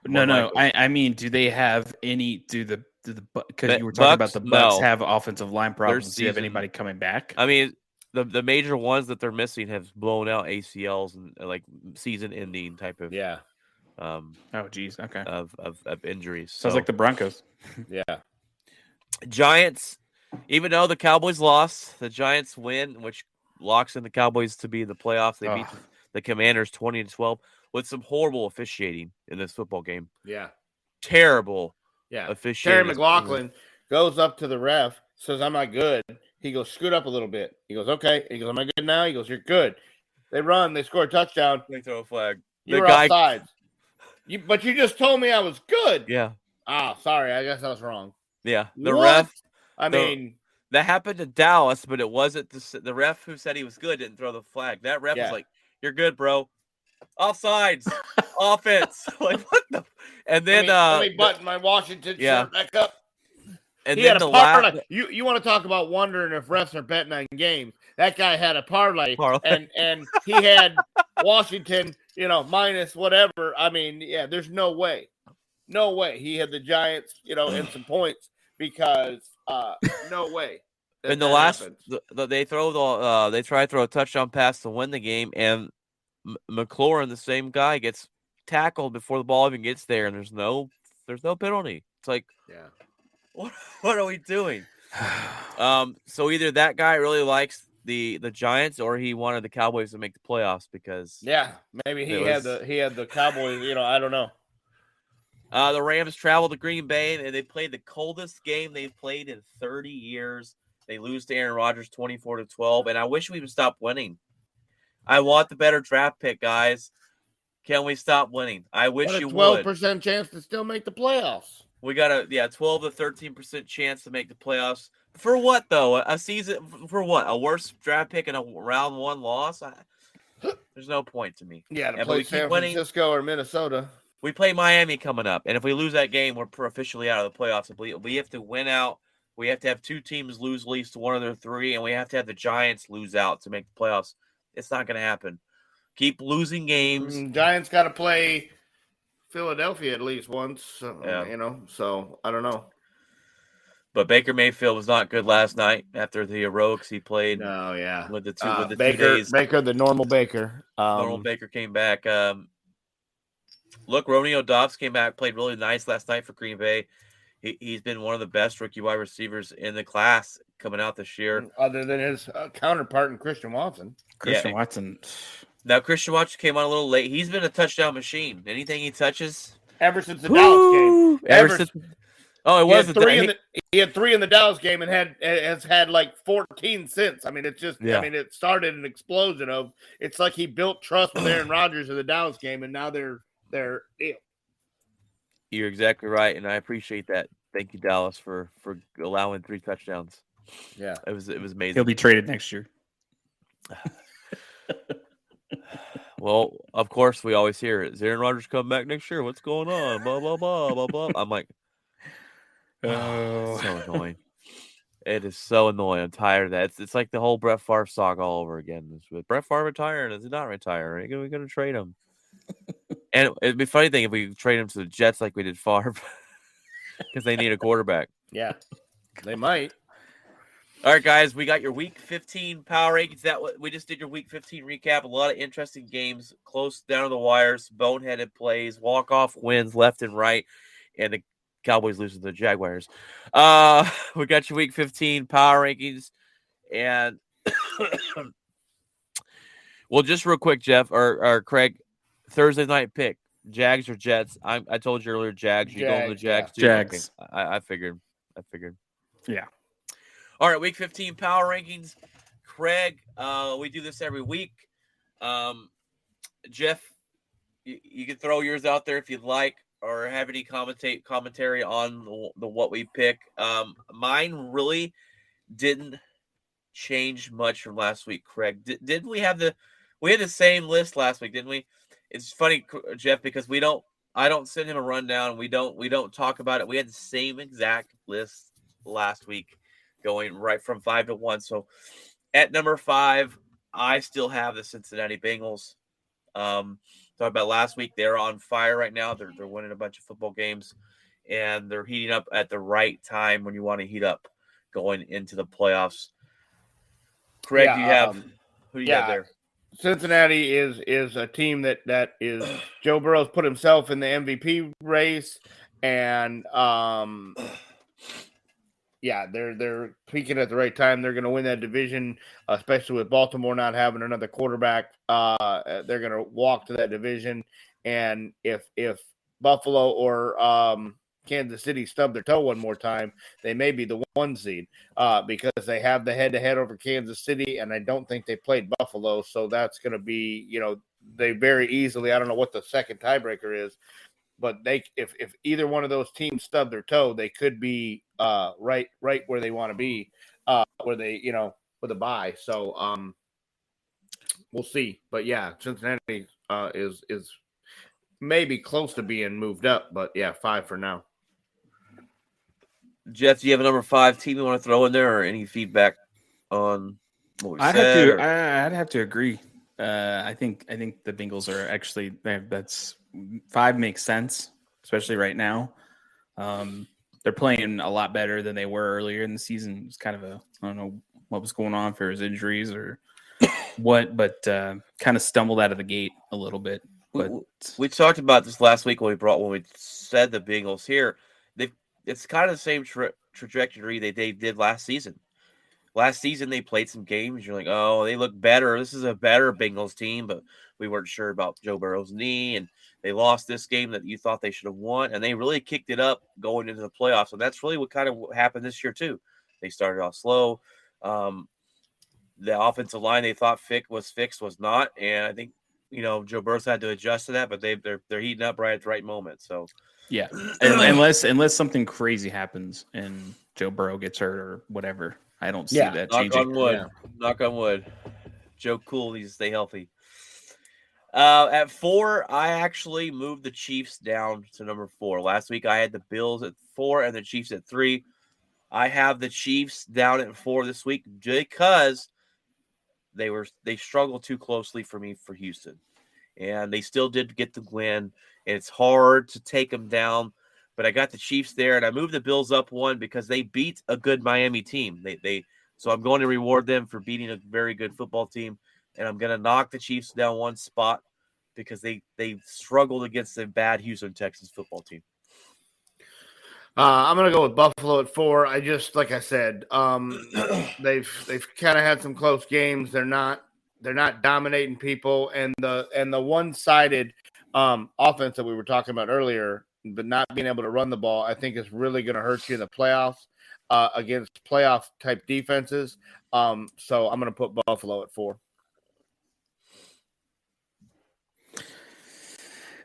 No. I mean, do they have any? Because you were talking about the Bucs have offensive line problems. Do you have anybody coming back? I mean, the major ones that they're missing have blown out ACLs and like season-ending type of okay of injuries. Sounds like the Broncos. Yeah, Giants. Even though the Cowboys lost, the Giants win, which locks in the Cowboys to be in the playoffs. They beat the Commanders 20-12 with some horrible officiating in this football game. Yeah, terrible. Yeah, officiating. Terry McLaughlin goes up to the ref says, I'm not good. He goes, scoot up a little bit. He goes, okay. He goes, am I good now? He goes, you're good. They run. They score a touchdown. They throw a flag. You were offsides. But you just told me I was good. Yeah. Sorry. I guess I was wrong. Yeah. The What? ref. I mean, that happened to Dallas, but it wasn't the ref who said he was good didn't throw the flag. That ref was like, "You're good, bro." Offsides, offense. Like what the? And then let me button my Washington shirt back up. And he then had a parlay. You want to talk about wondering if refs are betting on games? That guy had a parlay. And he had Washington, minus whatever. I mean, yeah, there's no way he had the Giants, and some points because no way. In the last, they try to throw a touchdown pass to win the game, and McLaurin, the same guy, gets tackled before the ball even gets there, and there's no penalty. It's like, yeah, what are we doing? So either that guy really likes the Giants, or he wanted the Cowboys to make the playoffs because maybe he had the Cowboys. I don't know. The Rams traveled to Green Bay, and they played the coldest game they've played in 30 years. They lose to Aaron Rodgers 24-12, and I wish we would stop winning. I want the better draft pick, guys. Can we stop winning? I wish you would. 12% chance to still make the playoffs. We got 12 to 13% chance to make the playoffs. For what, though? A season for what? A worse draft pick and a round one loss? There's no point to me. Yeah, to play San Francisco or Minnesota. We play Miami coming up, and if we lose that game, we're officially out of the playoffs. We have to win out. We have to have two teams lose at least one of their three, and we have to have the Giants lose out to make the playoffs. It's not going to happen. Keep losing games. Giants got to play Philadelphia at least once, so I don't know. But Baker Mayfield was not good last night after the heroics he played. Oh, yeah. With the 2 days. Baker, the normal Baker. Normal Baker came back. Look, Romeo Dobbs came back, played really nice last night for Green Bay. He's been one of the best rookie wide receivers in the class coming out this year. Other than his counterpart in Christian Watson. Watson. Now, Christian Watson came on a little late. He's been a touchdown machine. Anything he touches. Ever since the Dallas game. He had 3 in the Dallas game and has had like 14 since. I mean, it's just, it started an explosion of, it's like he built trust with Aaron Rodgers in the Dallas game, and now they're deal. You're exactly right, and I appreciate that. Thank you, Dallas, for allowing 3 touchdowns. Yeah, it was amazing. He'll be traded next year. Well, of course, we always hear it. Is Aaron Rodgers coming back next year? What's going on? Blah blah blah blah blah. I'm like, oh, so annoying. It is so annoying. I'm tired of that. It's like the whole Brett Favre saga all over again. Is with Brett Favre retiring? Is he not retiring? Are we going to trade him? And it'd be a funny thing if we trade him to the Jets like we did Favre, because they need a quarterback. Yeah, they might. All right, guys, we got your Week 15 power rankings. We just did your Week 15 recap. A lot of interesting games, close down to the wires, boneheaded plays, walk-off wins left and right, and the Cowboys losing to the Jaguars. We got your Week 15 power rankings, and well, just real quick, Jeff or Craig, Thursday night pick, Jags or Jets? I told you earlier, Jags. You going to the Jags too? Jags. Okay. I figured. Yeah. All right, Week 15 power rankings. Craig, we do this every week. Jeff, you can throw yours out there if you'd like, or have any commentary on the what we pick. Mine really didn't change much from last week, Craig. Didn't we had the same list last week, didn't we? It's funny, Jeff, because I don't send him a rundown. We don't talk about it. We had the same exact list last week, going right from 5 to 1. So at number 5, I still have the Cincinnati Bengals. Talked about last week, they're on fire right now. They're winning a bunch of football games, and they're heating up at the right time when you want to heat up going into the playoffs. Craig, who do you have there? Cincinnati is a team that is Joe Burrow's put himself in the MVP race, and they're peaking at the right time. They're going to win that division, especially with Baltimore not having another quarterback. They're going to walk to that division, and if Buffalo or Kansas City stub their toe one more time, they may be the 1 seed because they have the head-to-head over Kansas City, and I don't think they played Buffalo, so that's going to be, they very easily, I don't know what the second tiebreaker is, but if either one of those teams stub their toe, they could be right where they want to be, where they, with a bye. So we'll see. But yeah, Cincinnati is maybe close to being moved up, but yeah, 5 for now. Jeff, do you have a number 5 team you want to throw in there, or any feedback on what we said? I'd have to agree. I think the Bengals are actually that's 5 makes sense, especially right now. They're playing a lot better than they were earlier in the season. It's kind of I don't know what was going on for his injuries or what, but kind of stumbled out of the gate a little bit. But we talked about this last week when we said the Bengals here. It's kind of the same trajectory they did last season. Last season, they played some games. You're like, oh, they look better. This is a better Bengals team, but we weren't sure about Joe Burrow's knee, and they lost this game that you thought they should have won, and they really kicked it up going into the playoffs, and that's really what kind of happened this year too. They started off slow. The offensive line they thought was not, and I think Joe Burrow's had to adjust to that, but they're heating up right at the right moment. So yeah, unless something crazy happens and Joe Burrow gets hurt or whatever. I don't see that changing. Knock on wood. Yeah. Knock on wood. Joe Cool needs to stay healthy. At 4, I actually moved the Chiefs down to number 4. Last week, I had the Bills at 4 and the Chiefs at 3. I have the Chiefs down at 4 this week because they struggled too closely for me for Houston. And they still did get the win. And it's hard to take them down. But I got the Chiefs there, and I moved the Bills up 1 because they beat a good Miami team. So I'm going to reward them for beating a very good football team, and I'm going to knock the Chiefs down 1 spot because they struggled against a bad Houston Texans football team. I'm going to go with Buffalo at 4. Like I said, they've kind of had some close games. They're not dominating people, and the one-sided offense that we were talking about earlier, but not being able to run the ball, I think is really going to hurt you in the playoffs against playoff-type defenses. So I'm going to put Buffalo at 4.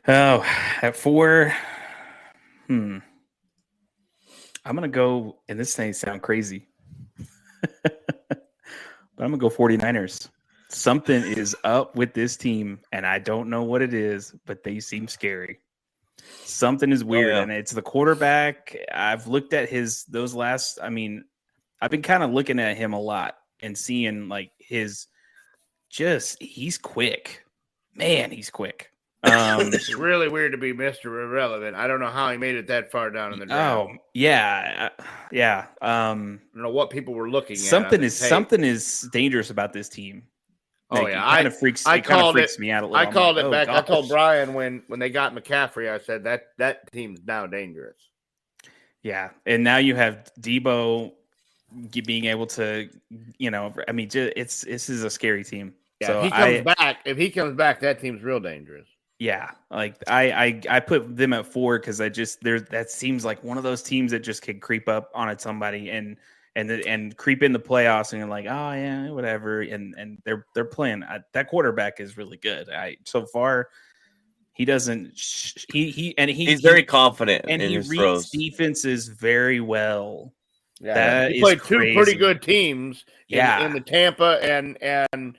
Oh, at 4, I'm going to go, and this may sound crazy, but I'm going to go 49ers. Something is up with this team, and I don't know what it is, but they seem scary. Something is weird, and it's the quarterback. I've looked at I've been kind of looking at him a lot and seeing he's quick. Man, he's quick. It's really weird to be Mr. Irrelevant. I don't know how he made it that far down in the draft. Oh, yeah. I don't know what people were looking at. Something is dangerous about this team. Oh, yeah. It kind of freaks me out a little. I called it back. Gosh. I told Brian when they got McCaffrey, I said that team's now dangerous. Yeah. And now you have Debo being able to, this is a scary team. Yeah, so if he comes back, that team's real dangerous. Yeah. I put them at 4 because that seems like one of those teams that just can creep up on somebody and creep in the playoffs and you're like, oh yeah, whatever. And they're playing. That quarterback is really good. So far, he doesn't. He's very confident and in he his reads throws. defenses very well. Yeah, he played 2 pretty good teams. In the Tampa and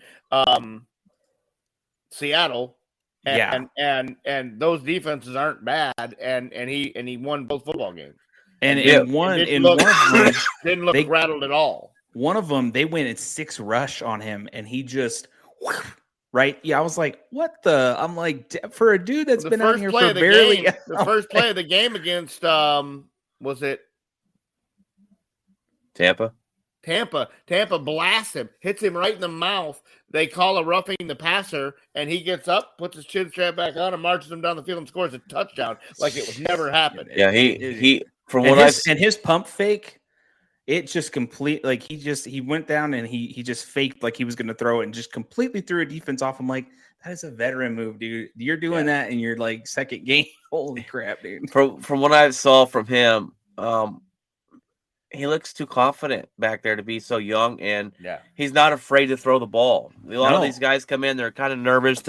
Seattle. And those defenses aren't bad. And he won both football games. And one of them didn't look rattled at all. One of them, they went in 6 rush on him, and he just right. Yeah, I was like, "What the?" I'm like, for a dude that's been out here for barely the first play of the game against was it Tampa? Tampa blasts him, hits him right in the mouth. They call a roughing the passer, and he gets up, puts his chin strap back on, and marches him down the field and scores a touchdown like it was never happened. Yeah, he. And his pump fake it just he went down and he just faked like he was going to throw it and just completely threw a defense off. I'm like, that is a veteran move, dude. You're doing that in your like second game. Holy crap, dude. From what I saw from him, he looks too confident back there to be so young, and he's not afraid to throw the ball. A lot of these guys come in, they're kind of nervous,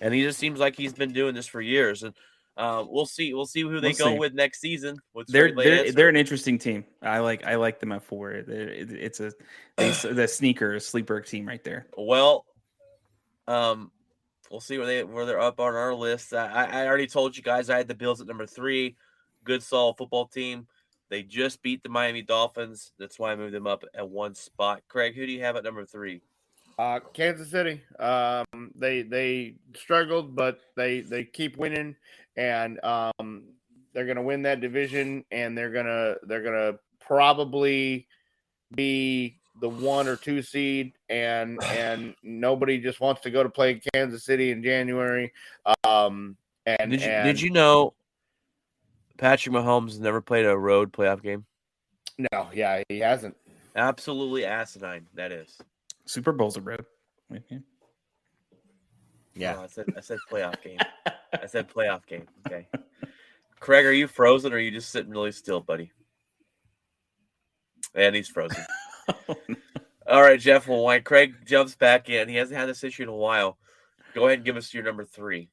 and he just seems like he's been doing this for years. And we'll see who they go with next season. They're an interesting team. I like them at 4. It's the sleeper team right there. Well, we'll see where they're up on our list. I already told you guys I had the Bills at number 3. Good, solid football team. They just beat the Miami Dolphins. That's why I moved them up at 1 spot. Craig, who do you have at number 3? Kansas City. They struggled, but they keep winning, and they're gonna win that division, and they're gonna probably be the 1 or 2 seed, and nobody just wants to go to play Kansas City in January. Did you know Patrick Mahomes has never played a road playoff game? No, he hasn't. Absolutely asinine, that is. Super Bowl's a road. Yeah. No, I said playoff game. I said playoff game. Okay. Craig, are you frozen or are you just sitting really still, buddy? And he's frozen. All right, Jeff. Well, when Craig jumps back in, he hasn't had this issue in a while. Go ahead and give us your number 3.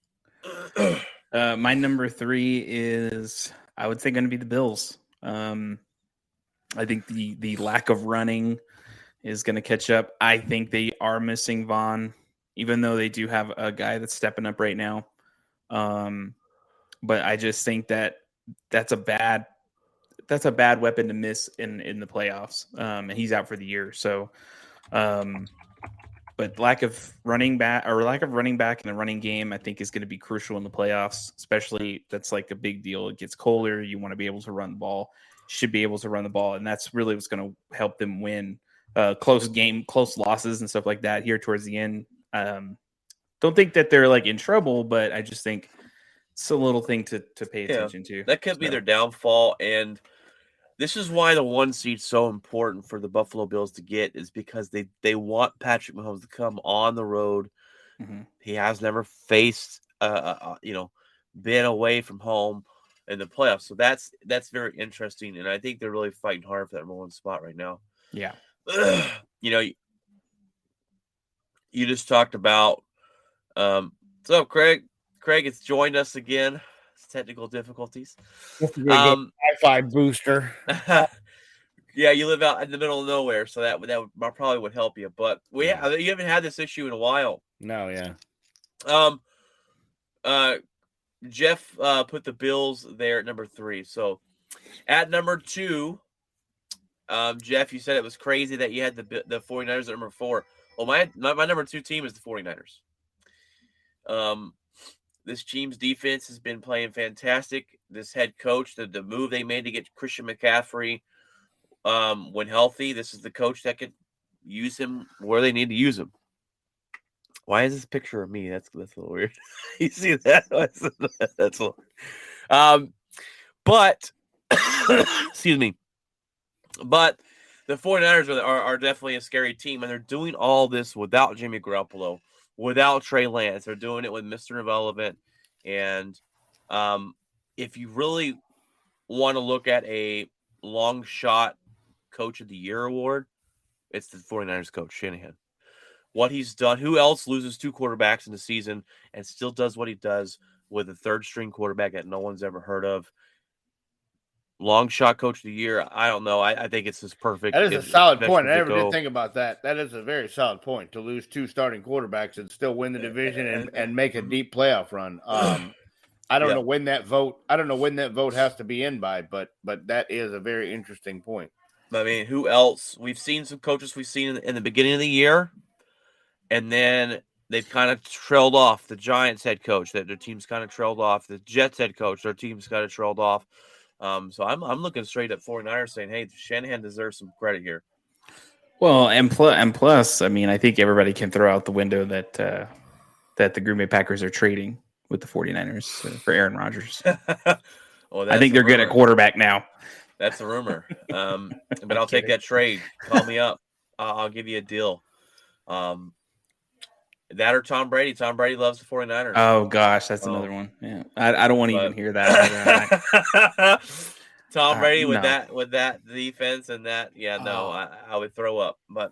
My number 3 is, I would say, going to be the Bills. I think the lack of running is going to catch up. I think they are missing Vaughn, even though they do have a guy that's stepping up right now. But I just think that's a bad weapon to miss in the playoffs. And he's out for the year. So, but lack of running back in the running game, I think is going to be crucial in the playoffs, especially that's like a big deal. It gets colder. You want to be able to run the ball, should be able to run the ball. And that's really what's going to help them win close losses and stuff like that here towards the end. Don't think that they're like in trouble, but I just think it's a little thing to pay attention to. That could be their downfall. And this is why the 1 seed's so important for the Buffalo Bills to get, is because they want Patrick Mahomes to come on the road. Mm-hmm. He has never faced, been away from home in the playoffs. So that's very interesting. And I think they're really fighting hard for that number 1 spot right now. Yeah. You just talked about, so Craig has joined us again. It's technical difficulties. Wi-Fi booster. Yeah, you live out in the middle of nowhere, so that probably would help you. But you haven't had this issue in a while. No, yeah. Jeff put the Bills there at number 3. So at number 2, Jeff, you said it was crazy that you had the 49ers at number 4. Well, my number 2 team is the 49ers. This team's defense has been playing fantastic. This head coach, the move they made to get Christian McCaffrey when healthy, this is the coach that could use him where they need to use him. Why is this picture of me? That's a little weird. You see that? That's a little. But excuse me. But the 49ers are definitely a scary team, and they're doing all this without Jimmy Garoppolo, without Trey Lance. They're doing it with Mr. Irrelevant. And if you really want to look at a long shot Coach of the Year award, it's the 49ers coach, Shanahan. What he's done, who else loses 2 quarterbacks in the season and still does what he does with a third-string quarterback that no one's ever heard of? Long shot Coach of the Year, I don't know. I think it's just perfect. That is a solid point. I never did think about that. That is a very solid point, to lose 2 starting quarterbacks and still win the division and make a deep playoff run. I don't know when that vote. I don't know when that vote has to be in by, but that is a very interesting point. I mean, who else? We've seen some coaches we've seen in the beginning of the year, and then they've kind of trailed off. The Giants head coach, that their team's kind of trailed off. The Jets head coach, their team's kind of trailed off. So I'm looking straight at 49ers saying, hey, Shanahan deserves some credit here. Well, and plus, I mean, I think everybody can throw out the window that the Green Bay Packers are trading with the 49ers for Aaron Rodgers. Well, I think they're good at quarterback now. That's a rumor. But I'll take that trade. Call me up. I'll give you a deal. That or Tom Brady. Tom Brady loves the 49ers. Oh gosh, that's another one. Yeah, I don't want to even hear that. Tom Brady with no. that defense and that, I would throw up. But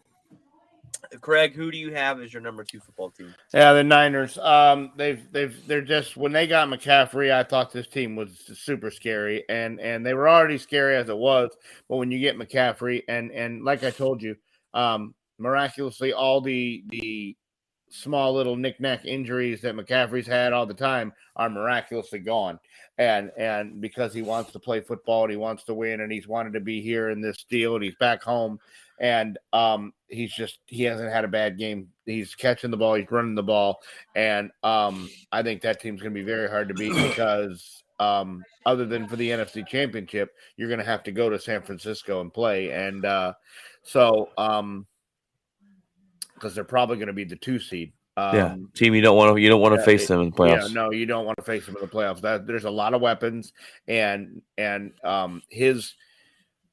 Craig, who do you have as your number 2 football team? Yeah, the Niners. They're just when they got McCaffrey, I thought this team was super scary, and they were already scary as it was. But when you get McCaffrey, and like I told you, miraculously, all the small little knick-knack injuries that McCaffrey's had all the time are miraculously gone. And because he wants to play football and he wants to win and he's wanted to be here in this deal and he's back home and he hasn't had a bad game. He's catching the ball, he's running the ball, and I think that team's going to be very hard to beat because other than for the NFC Championship, you're going to have to go to San Francisco and play, and because they're probably going to be the 2 seed. Team you don't want to face them in the playoffs. Yeah, no, you don't want to face them in the playoffs. There's a lot of weapons, and his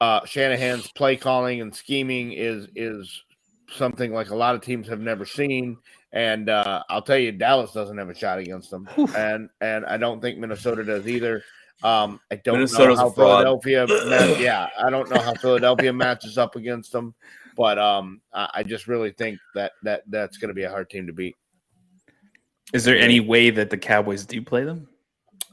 Shanahan's play calling and scheming is something like a lot of teams have never seen. And I'll tell you, Dallas doesn't have a shot against them, and I don't think Minnesota does either. I don't Minnesota's know how a fraud. Philadelphia. I don't know how Philadelphia matches up against them. But I just really think that's going to be a hard team to beat. Is there any way that the Cowboys do play them?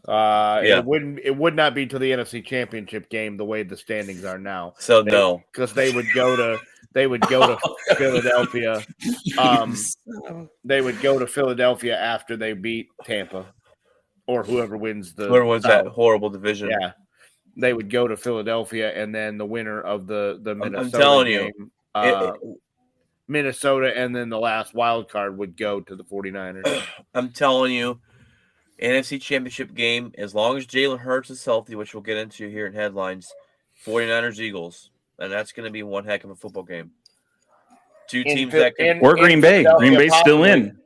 It would not be to the NFC Championship game the way the standings are now. So no, because they would go to Philadelphia. They would go to Philadelphia after they beat Tampa or whoever wins that horrible division. Yeah, they would go to Philadelphia, and then the winner of the Minnesota I'm telling game, you, Minnesota, and then the last wild card would go to the 49ers. I'm telling you, NFC Championship game, as long as Jalen Hurts is healthy, which we'll get into here in headlines, 49ers Eagles, and that's going to be one heck of a football game. Two teams that can or Green Bay. Green Bay's still in.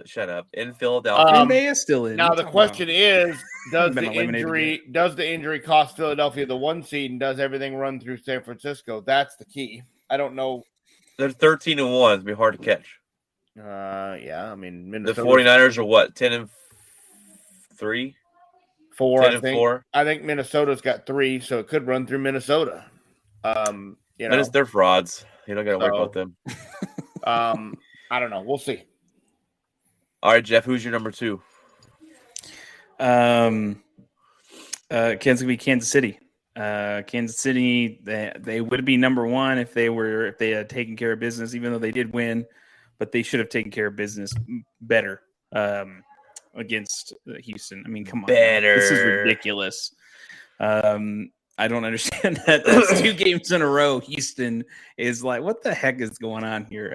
Shut up. In Philadelphia. Green Bay is still in. Now the question is, does the injury cost Philadelphia the 1 seed, and does everything run through San Francisco? That's the key. I don't know. They're 13-1. It'd be hard to catch. Yeah, I mean, the 49ers are what, 10-3? 4, 10 I think. 4. I think Minnesota's got 3, so it could run through Minnesota. They're frauds. You don't got to worry about them. I don't know. We'll see. All right, Jeff, who's your number 2? Kansas City. Kansas City, they would be number 1 if they had taken care of business, even though they did win, but they should have taken care of business better against Houston. I mean, come on. Better. This is ridiculous. I don't understand that. That's 2 games in a row. Houston is like, what the heck is going on here?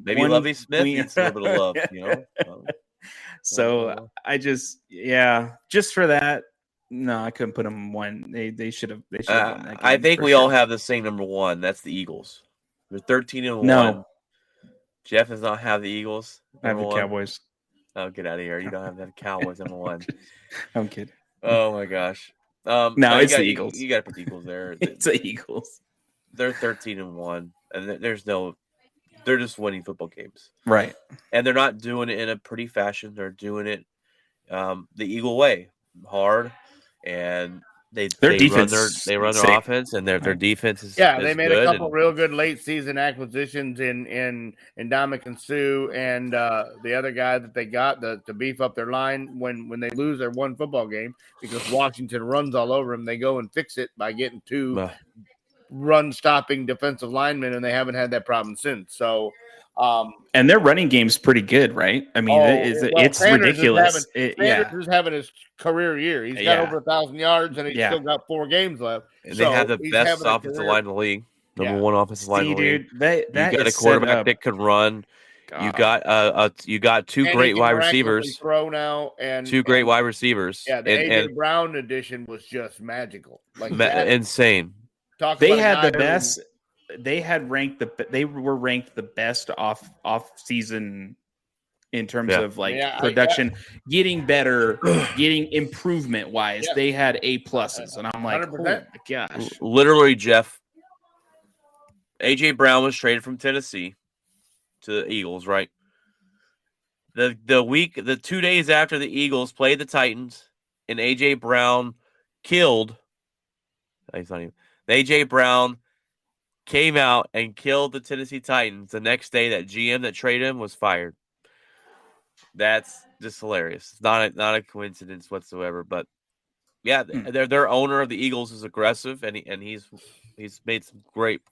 Maybe Lovie Smith needs a little bit of love, you know? So I just for that, no, I couldn't put them 1. They should have. Won that game. I think we all have the same number 1. That's the Eagles. They're 13-1. No. Jeff does not have the Eagles. I have the Cowboys. Oh, get out of here! You don't have the Cowboys number 1. I'm kidding. Oh my gosh. No, it's the Eagles. You got to put the Eagles there. It's the Eagles. They're 13-1, and they're just winning football games, right? And they're not doing it in a pretty fashion. They're doing it the Eagle way, hard, and they run their offense, and their defense is they made good, a couple real good late season acquisitions in Ndamukong Suh and the other guy that they got to beef up their line when they lose their 1 football game because Washington runs all over them. They go and fix it by getting 2 run stopping defensive linemen, and they haven't had that problem since. So. And their running game's pretty good, right? I mean, it's Sanders ridiculous. Sanders is having his career year. He's got over 1,000 yards, and he's still got 4 games left. And they have the best offensive line in the league. Number 1 offensive line in the league. That you got a quarterback that could run. God. You got 2 great wide receivers. Throw now and 2 great wide receivers. Yeah, the AJ Brown addition was just magical, like insane. They had the best. They were ranked the best off season in terms of like Yeah, production, getting better, getting improvement wise. Yeah. They had A pluses, and I'm like, 100%. oh my gosh. Literally, Jeff, A.J. Brown was traded from Tennessee to the Eagles, right? The 2 days after the Eagles played the Titans, and A.J. Brown killed. He's not even. A.J. Brown came out and killed the Tennessee Titans. The next day, that GM that traded him was fired. That's just hilarious. It's not a coincidence whatsoever. But yeah, their owner of the Eagles is aggressive, and he's made some great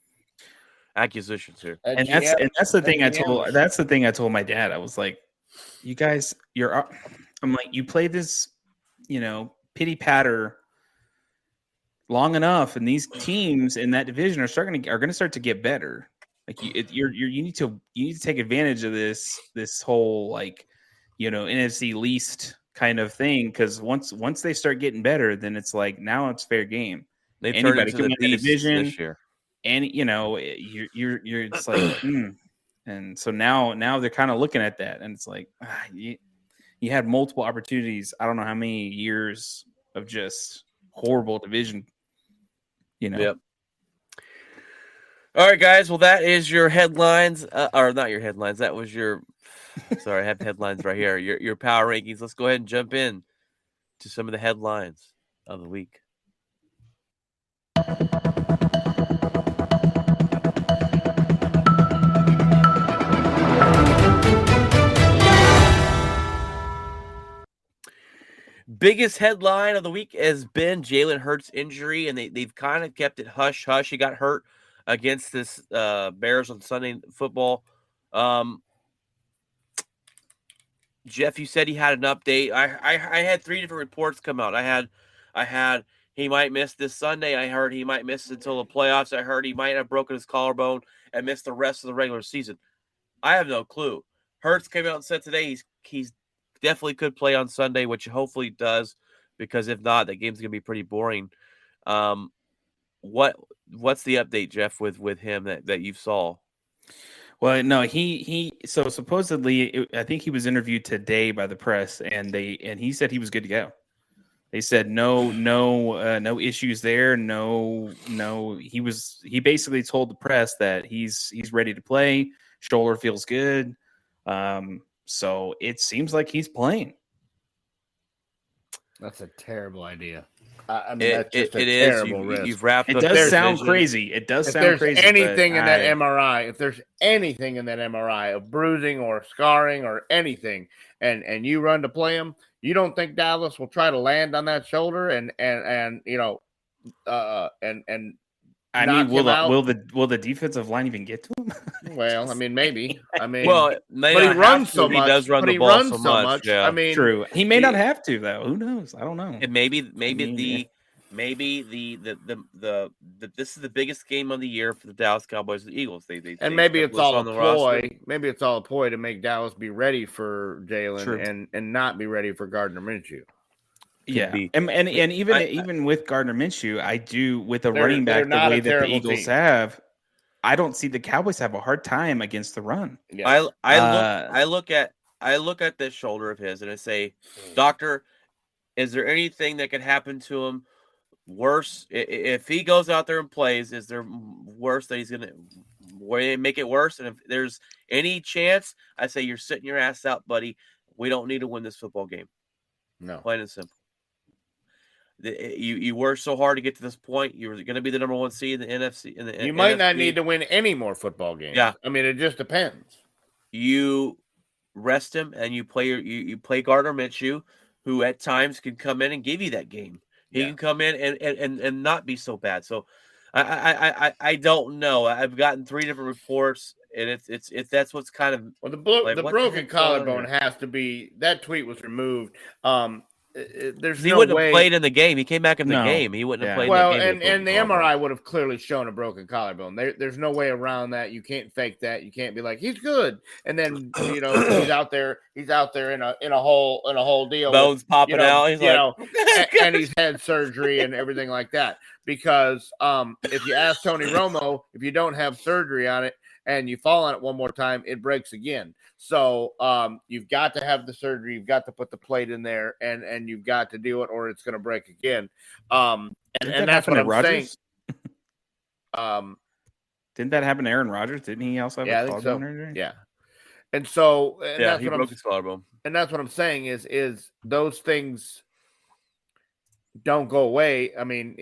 acquisitions here. And that's the thing I told my dad. I was like, you guys, I'm like, you play this, pity patter long enough, and these teams in that division are going to start to get better. Like you need to take advantage of this whole NFC least kind of thing, because once they start getting better, then it's like now it's fair game. They Anybody turned into can win the the division this year. And you're it's like and so now they're kind of looking at that, and it's like you had multiple opportunities. I don't know how many years of just horrible division. Yep. All right, guys. Well, that is your headlines, or not your headlines. That was your. Sorry, I have headlines right here. Your power rankings. Let's go ahead and jump in to some of the headlines of the week. Biggest headline of the week has been Jalen Hurts' injury, and they've kind of kept it hush-hush. He got hurt against this Bears on Sunday football. Jeff, you said he had an update. I had 3 different reports come out. I had he might miss this Sunday. I heard he might miss until the playoffs. I heard he might have broken his collarbone and missed the rest of the regular season. I have no clue. Hurts came out and said today he's definitely could play on Sunday, which hopefully does, because if not, that game's gonna be pretty boring. What's the update, Jeff, with him that you saw? Well, no, so supposedly I think he was interviewed today by the press, and he said he was good to go. They said no issues there. No, he basically told the press that he's ready to play. Shoulder feels good. So it seems like he's playing. That's a terrible idea. I mean, that's just a it terrible is. risk. You've wrapped it up. does sound crazy. It does sound crazy. If there's anything in that MRI, if there's anything in that MRI of bruising or scarring or anything, and you run to play him, you don't think Dallas will try to land on that shoulder and I mean, will the defensive line even get to him? Well, I mean, maybe. I mean, but he runs so much. He does run the ball so much. Yeah. I mean, true. He may not have to though. Who knows? I don't know. And maybe the this is the biggest game of the year for the Dallas Cowboys and the Eagles. Maybe it's all a ploy. Maybe it's all a ploy to make Dallas be ready for Jalen and not be ready for Gardner Minshew. Yeah, and even with Gardner Minshew, I do with a running back the way that the Eagles have. I don't see the Cowboys have a hard time against the run. Yeah. I look at this shoulder of his and I say, Doctor, is there anything that could happen to him worse if he goes out there and plays? Is there worse that he's gonna make it worse? And if there's any chance, I say you're sitting your ass out, buddy. We don't need to win this football game. No, plain and simple. You worked so hard to get to this point. You were going to be the number 1 seed in the NFC. You might not need to win any more football games. Yeah, I mean, it just depends. You rest him and you play you play Gardner Minshew, who at times can come in and give you that game. He can come in and not be so bad. So I don't know. I've gotten 3 different reports, and it's that's what's kind of the broken collarbone has to be. That tweet was removed. There's he no wouldn't way. have played in the game. He came back in the game. He wouldn't have played. Well, in the game and the MRI would have clearly shown a broken collarbone. There's no way around that. You can't fake that. You can't be like he's good, and then he's out there in a whole deal. Bones popping out. He's and he's had surgery and everything like that. Because if you ask Tony Romo, if you don't have surgery on it and you fall on it one more time, it breaks again. So you've got to have the surgery, you've got to put the plate in there, and you've got to do it, or it's going to break again. And that's what I'm saying. Didn't that happen to Aaron Rodgers? Didn't he also have a collarbone injury? Yeah. And so, that's he broke his collarbone. And that's what I'm saying is those things don't go away. I mean,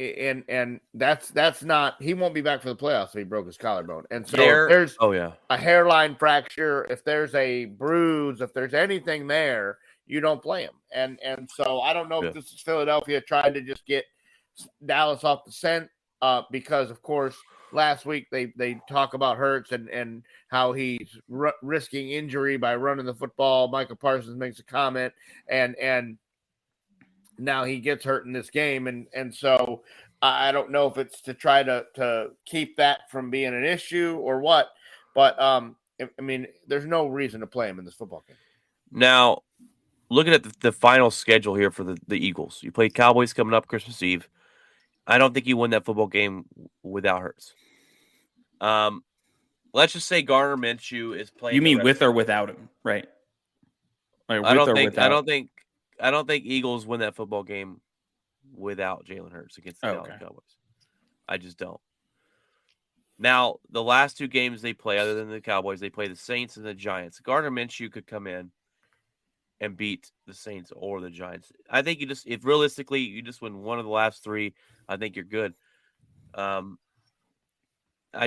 and that's not, he won't be back for the playoffs if he broke his collarbone. And so if there's a hairline fracture, if there's a bruise, if there's anything there, you don't play him. And so I don't know if this is Philadelphia trying to just get Dallas off the scent, because of course last week they talk about Hurts and how he's risking injury by running the football. Michael Parsons makes a comment, and now he gets hurt in this game, and so I don't know if it's to try to keep that from being an issue or what, but I mean, there's no reason to play him in this football game. Now, looking at the final schedule here for the Eagles, you play Cowboys coming up Christmas Eve. I don't think you win that football game without Hurts. Let's just say Gardner Minshew is playing. You mean with or without him, right? Like I don't think Eagles win that football game without Jalen Hurts against the Dallas Cowboys. I just don't. Now, the last two games they play, other than the Cowboys, they play the Saints and the Giants. Gardner Minshew could come in and beat the Saints or the Giants. I think if realistically you just win one of the last three, I think you're good. I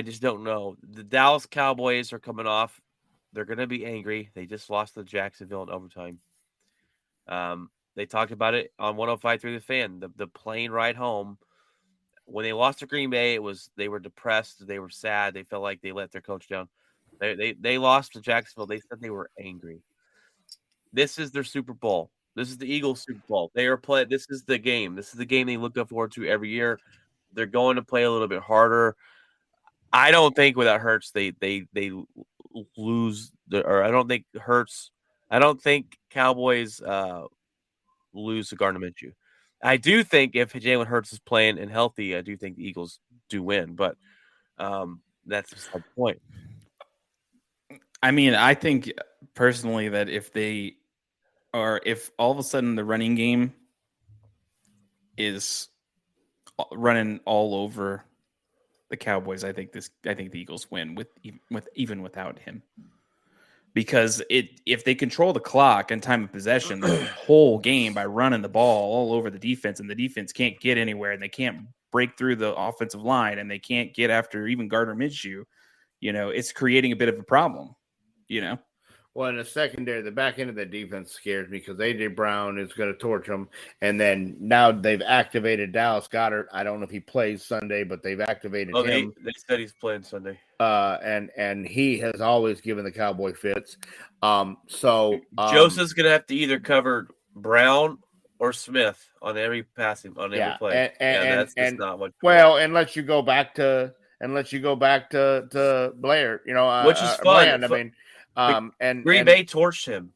just don't know. The Dallas Cowboys are coming off. They're going to be angry. They just lost to Jacksonville in overtime. They talked about it on 105 through the fan. The plane ride home, when they lost to Green Bay, they were depressed. They were sad. They felt like they let their coach down. They lost to Jacksonville. They said they were angry. This is their Super Bowl. This is the Eagles' Super Bowl. They are playing. This is the game. This is the game they look forward to every year. They're going to play a little bit harder. I don't think without Hurts they lose. Or I don't think Hurts. I don't think Cowboys lose to Gardner Minshew. I do think if Jalen Hurts is playing and healthy, I do think the Eagles do win. But that's just the point. I mean, I think personally that if all of a sudden the running game is running all over the Cowboys, I think the Eagles win even without him. Because if they control the clock and time of possession the whole game by running the ball all over the defense, and the defense can't get anywhere, and they can't break through the offensive line, and they can't get after even Gardner Minshew, it's creating a bit of a problem, Well, in the secondary, the back end of the defense scares me because A.J. Brown is going to torch them. And then now they've activated Dallas Goedert. I don't know if he plays Sunday, but they've activated him. They said he's playing Sunday. And he has always given the Cowboy fits. Joseph's going to have to either cover Brown or Smith on every passing, on every play. That's just not what. Well, unless you go back to Blair, which is fun. Bland. And Green Bay torched him.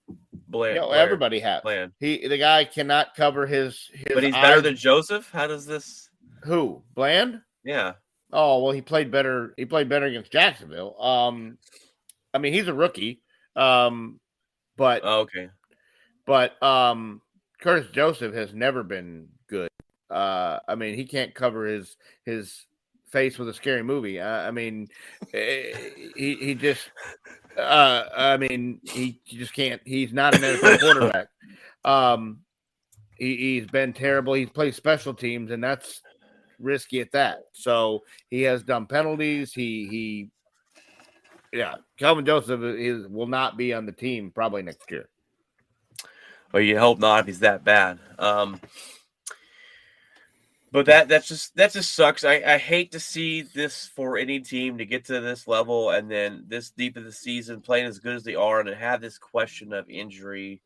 Blair, everybody has. Bland. The guy cannot cover his. But he's better than Joseph. How does this? Who? Bland? Yeah. Oh well, he played better. He played better against Jacksonville. I mean, he's a rookie. But okay. But Curtis Joseph has never been good. I mean, he can't cover his face with a scary movie. I mean, he just. I mean, he just can't. He's not an NFL quarterback. He's been terrible. He's played special teams, and that's risky at that. So he has done penalties. Calvin Joseph will not be on the team probably next year. Well, you hope not if he's that bad. But that just sucks. I hate to see this for any team to get to this level and then this deep in the season playing as good as they are and to have this question of injury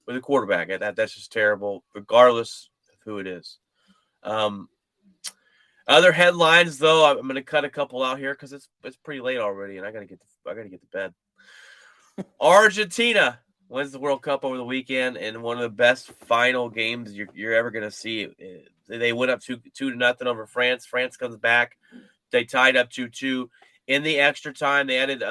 with a quarterback. That's just terrible, regardless of who it is. Other headlines, though, I'm going to cut a couple out here because it's pretty late already, and I got to get to bed. Argentina wins the World Cup over the weekend, and one of the best final games you're ever going to see. They went up 2-0 over France. France comes back. They tied up 2-2. in the extra time. They added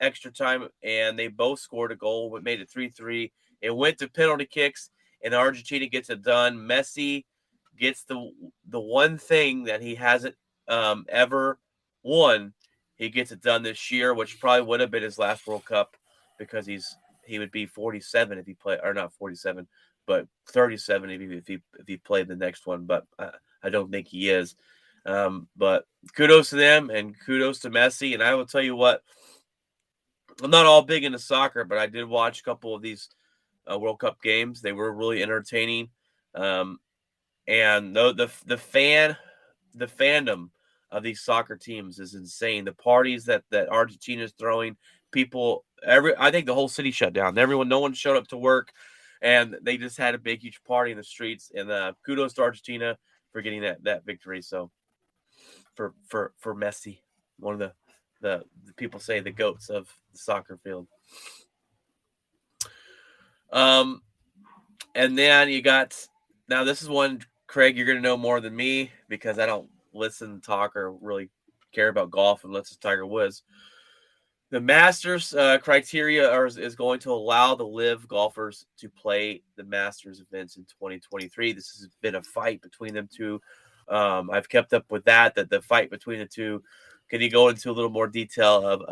extra time, and they both scored a goal. What made it 3-3. It went to penalty kicks, and Argentina gets it done. Messi gets the one thing that he hasn't ever won. He gets it done this year, which probably would have been his last World Cup because he would be 47 if he played, or not 47, but 37 if he played the next one. But I don't think he is. But kudos to them and kudos to Messi. And I will tell you what, I'm not all big into soccer, but I did watch a couple of these World Cup games. They were really entertaining. And the fandom of these soccer teams is insane. The parties that Argentina is throwing, I think the whole city shut down. No one showed up to work, and they just had a big, huge party in the streets. And kudos to Argentina for getting that victory. So for Messi, one of the people say the goats of the soccer field. And then you got, now this is one, Craig, you're going to know more than me because I don't listen, talk, or really care about golf unless it's Tiger Woods. The Masters criteria is going to allow the LIV golfers to play the Masters events in 2023. This has been a fight between them two. I've kept up with that the fight between the two. Can you go into a little more detail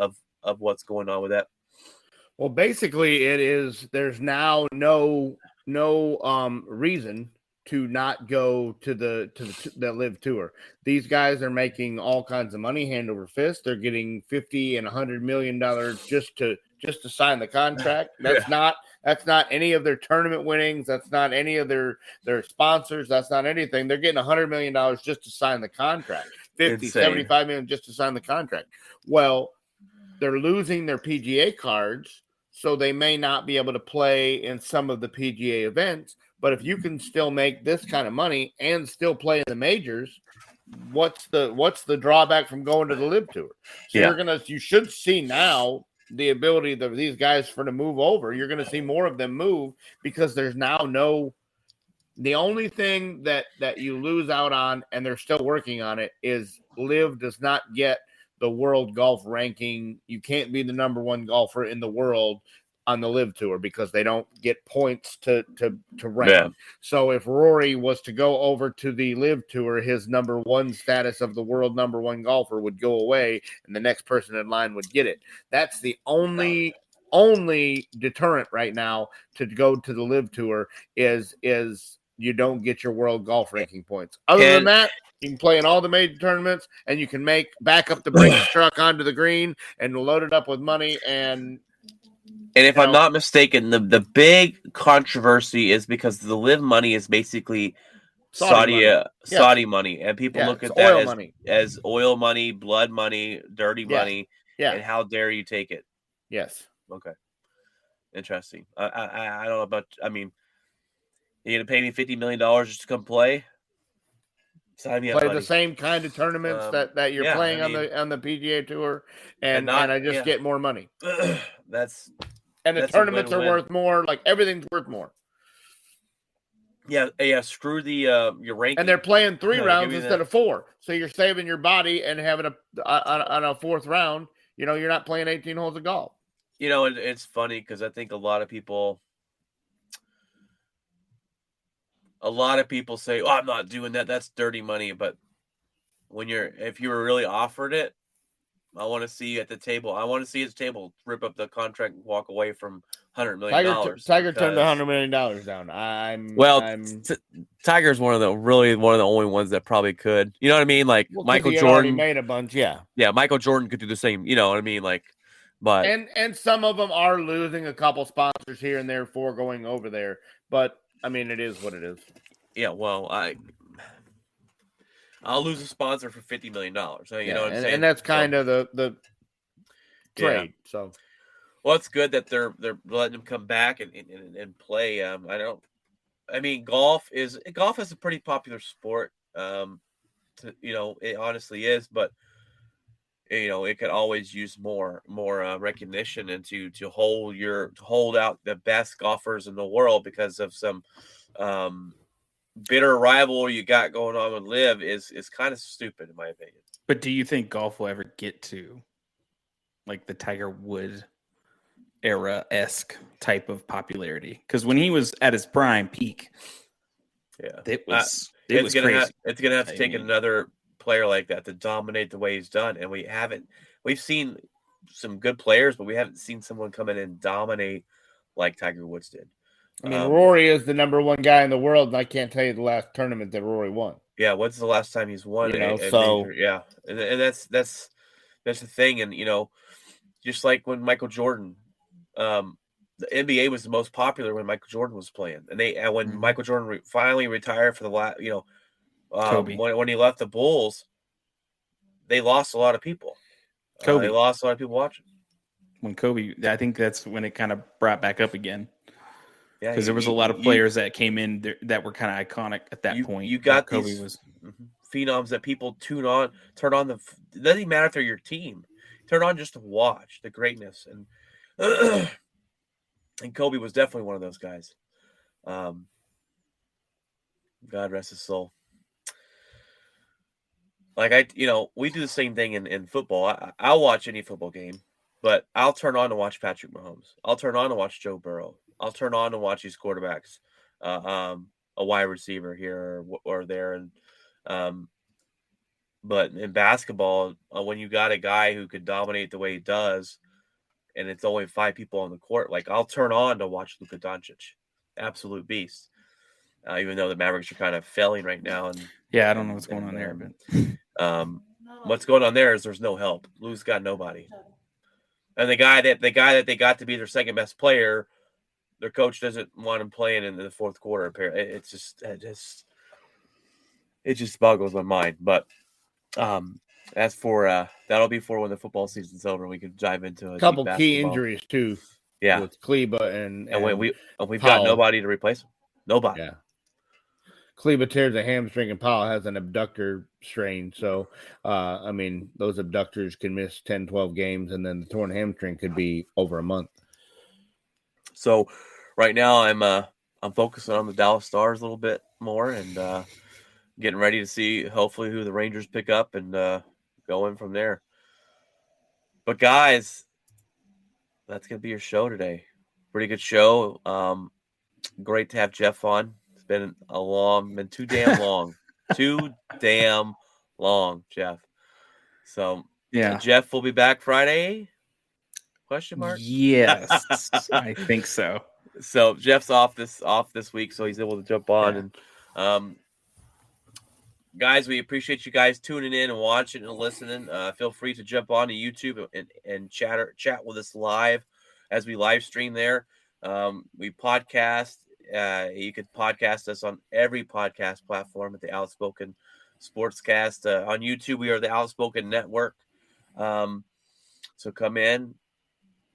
of what's going on with that? Well, basically, there's now no reason to not go to the LIV tour. These guys are making all kinds of money hand over fist. They're getting $50 and $100 million just to sign the contract. That's not any of their tournament winnings. That's not any of their sponsors. That's not anything. They're getting $100 million just to sign the contract. 50, Insane. 75 million just to sign the contract. Well, they're losing their PGA cards, so they may not be able to play in some of the PGA events. But if you can still make this kind of money and still play in the majors, what's the drawback from going to the LIV tour? So you should see now the ability of these guys to move over. You're going to see more of them move because there's now the only thing that you lose out on, and they're still working on it, is LIV does not get the world golf ranking. You can't be the number one golfer in the world on the LIV tour because they don't get points to rank. Yeah. So if Rory was to go over to the LIV tour, his number one status of the world number one golfer would go away, and the next person in line would get it. That's the only deterrent right now to go to the LIV tour is you don't get your world golf ranking points. Other than that, you can play in all the major tournaments, and you can back up the Brinks truck onto the green and load it up with money. And if I'm not mistaken, the big controversy is because the LIV money is basically Saudi money, and people look at that as oil money, blood money, dirty money. Yeah. And how dare you take it? Yes. Okay. Interesting. I don't know about. I mean, you're gonna pay me $50 million just to come play? Sign me up, play buddy. The same kind of tournaments that you're playing on the PGA tour, and I just get more money. That's the tournaments are worth more. Like everything's worth more. Yeah. Screw the your ranking. And they're playing 3 rounds instead of 4, so you're saving your body and having on a 4th round. You're not playing 18 holes of golf. It's funny because I think a lot of people say, "Oh, I'm not doing that. That's dirty money." But if you were really offered it, I want to see you at the table. I want to see his table rip up the contract and walk away from $100 million. Tiger turned $100 million down. Tiger's one of the only ones that probably could. You know what I mean? Like Michael Jordan made a bunch. Yeah. Michael Jordan could do the same. You know what I mean? Like, but and some of them are losing a couple sponsors here and there for going over there. But I mean, it is what it is. Yeah. Well, I'll lose a sponsor for $50 million. So, you know what I'm saying? And that's kind of the trade. Yeah. So, well, it's good that they're letting them come back and play. Golf is a pretty popular sport. It honestly is, but it could always use more recognition and to hold out the best golfers in the world because of some bitter rivalry you got going on with LIV is kind of stupid in my opinion. But do you think golf will ever get to like the Tiger Woods era-esque type of popularity. Because when he was at his prime peak, Yeah, it was crazy. It's gonna have to I take mean- another player like that to dominate the way he's done, and we've seen some good players, but we haven't seen someone come in and dominate like Tiger Woods did. I mean, Rory is the number one guy in the world, and I can't tell you the last tournament that Rory won. Yeah, when's the last time he's won? You know, a so- major? Yeah, and that's the thing, and just like when Michael Jordan, the NBA was the most popular when Michael Jordan was playing, and when Mhm. Michael Jordan finally retired for the last, Kobe. when he left the Bulls, they lost a lot of people. Kobe. They lost a lot of people watching. When Kobe, I think that's when it kind of brought back up again. Yeah, Because there was a lot of players that came in that were kind of iconic at that point. You got Kobe these was phenoms that people turn on. It doesn't even matter if they're your team. Turn on just to watch the greatness, and and Kobe was definitely one of those guys. God rest his soul. Like we do the same thing in football. I'll watch any football game, but I'll turn on to watch Patrick Mahomes. I'll turn on to watch Joe Burrow. I'll turn on to watch these quarterbacks, a wide receiver here or there, and but in basketball, when you got a guy who could dominate the way he does, and it's only 5 people on the court, like I'll turn on to watch Luka Doncic, absolute beast. Even though the Mavericks are kind of failing right now, and I don't know what's going on there, but what's going on there is there's no help. Lou's got nobody, and the guy that they got to be their second best player, their coach doesn't want him playing in the fourth quarter. Apparently, it just boggles my mind. But as for that'll be for when the football season's over. We can dive into a couple deep key basketball. injuries too. Yeah, with Kleba and we've got Powell. nobody to replace him. Nobody. Yeah. Kleba tears a hamstring and Powell has an abductor strain. So, I mean, those abductors can miss 10, 12 games, and then the torn hamstring could be over a month. So right now I'm focusing on the Dallas Stars a little bit more and getting ready to see hopefully who the Rangers pick up and going from there. But guys, that's going to be your show today. Pretty good show. Great to have Jeff on. It's been too damn long. Too damn long, Jeff. So yeah. Jeff will be back Friday? Question mark? Yes, I think so. So Jeff's off this week, so he's able to jump on. Yeah. And guys, we appreciate you guys tuning in and watching and listening. Feel free to jump on to YouTube and chat with us live as we live stream there. We podcast. You could podcast us on every podcast platform at the Outspoken Sportscast. On YouTube, we are the Outspoken Network. So come in,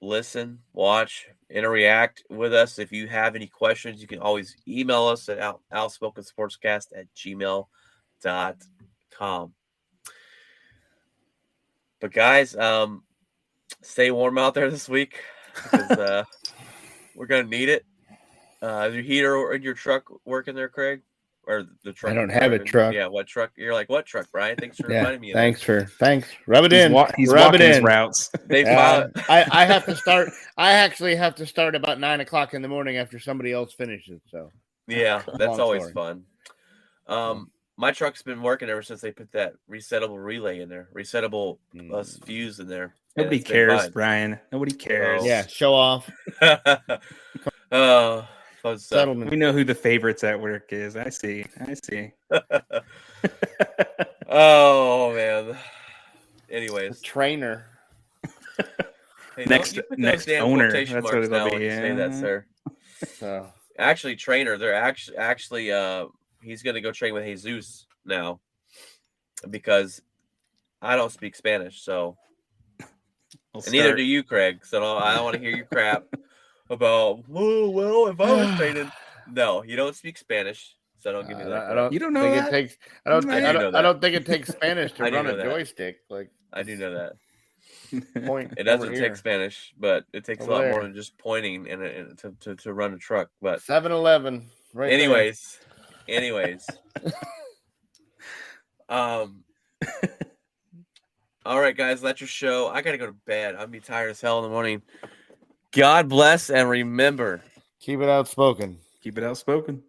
listen, watch, interact with us. If you have any questions, you can always email us at outspokensportscast@gmail.com. But guys, stay warm out there this week because we're gonna need it. Is your heater in your truck working there, Craig? Or the truck? I don't have a truck. Yeah, what truck? You're like, what truck, Brian? Thanks for reminding me of thanks. that. Rub it He's in. he's Rub walking it his in. routes. They file it. I have to start. I actually have to start about 9:00 in the morning after somebody else finishes. So Yeah, that's Long always story. fun. My truck's been working ever since they put that resettable relay in there, resettable fuse in there. and Nobody it's been cares, fine. Brian. Nobody cares. Oh. yeah, show off. Oh, fun stuff. Settlement. We know who the favorites at work is. I see. Oh man. Anyways, Trainer. hey, Next- you put next those damn owner. quotation That's what marks it'll down be, when you say that, yeah. sir. So Actually, trainer. They're actually he's going to go train with Jesus now because I don't speak Spanish, so We'll and neither start. do you, Craig. So I don't want to hear your crap about. Oh, well, if I was training, no, you don't speak Spanish, so don't give me that. I crap. don't You don't know think that? it takes. I don't. You Think, might. I do don't. know I that. don't think it takes Spanish to I do run know a that. joystick. Like I do know that. point. It doesn't over take here. Spanish, but it takes Over a lot there. more than just pointing and to run a truck. But 7-Eleven. Right. anyways, all right. right, guys, that's your show. I got to go to bed. I'll be tired as hell in the morning. God bless, and remember, Keep it outspoken. Keep it outspoken.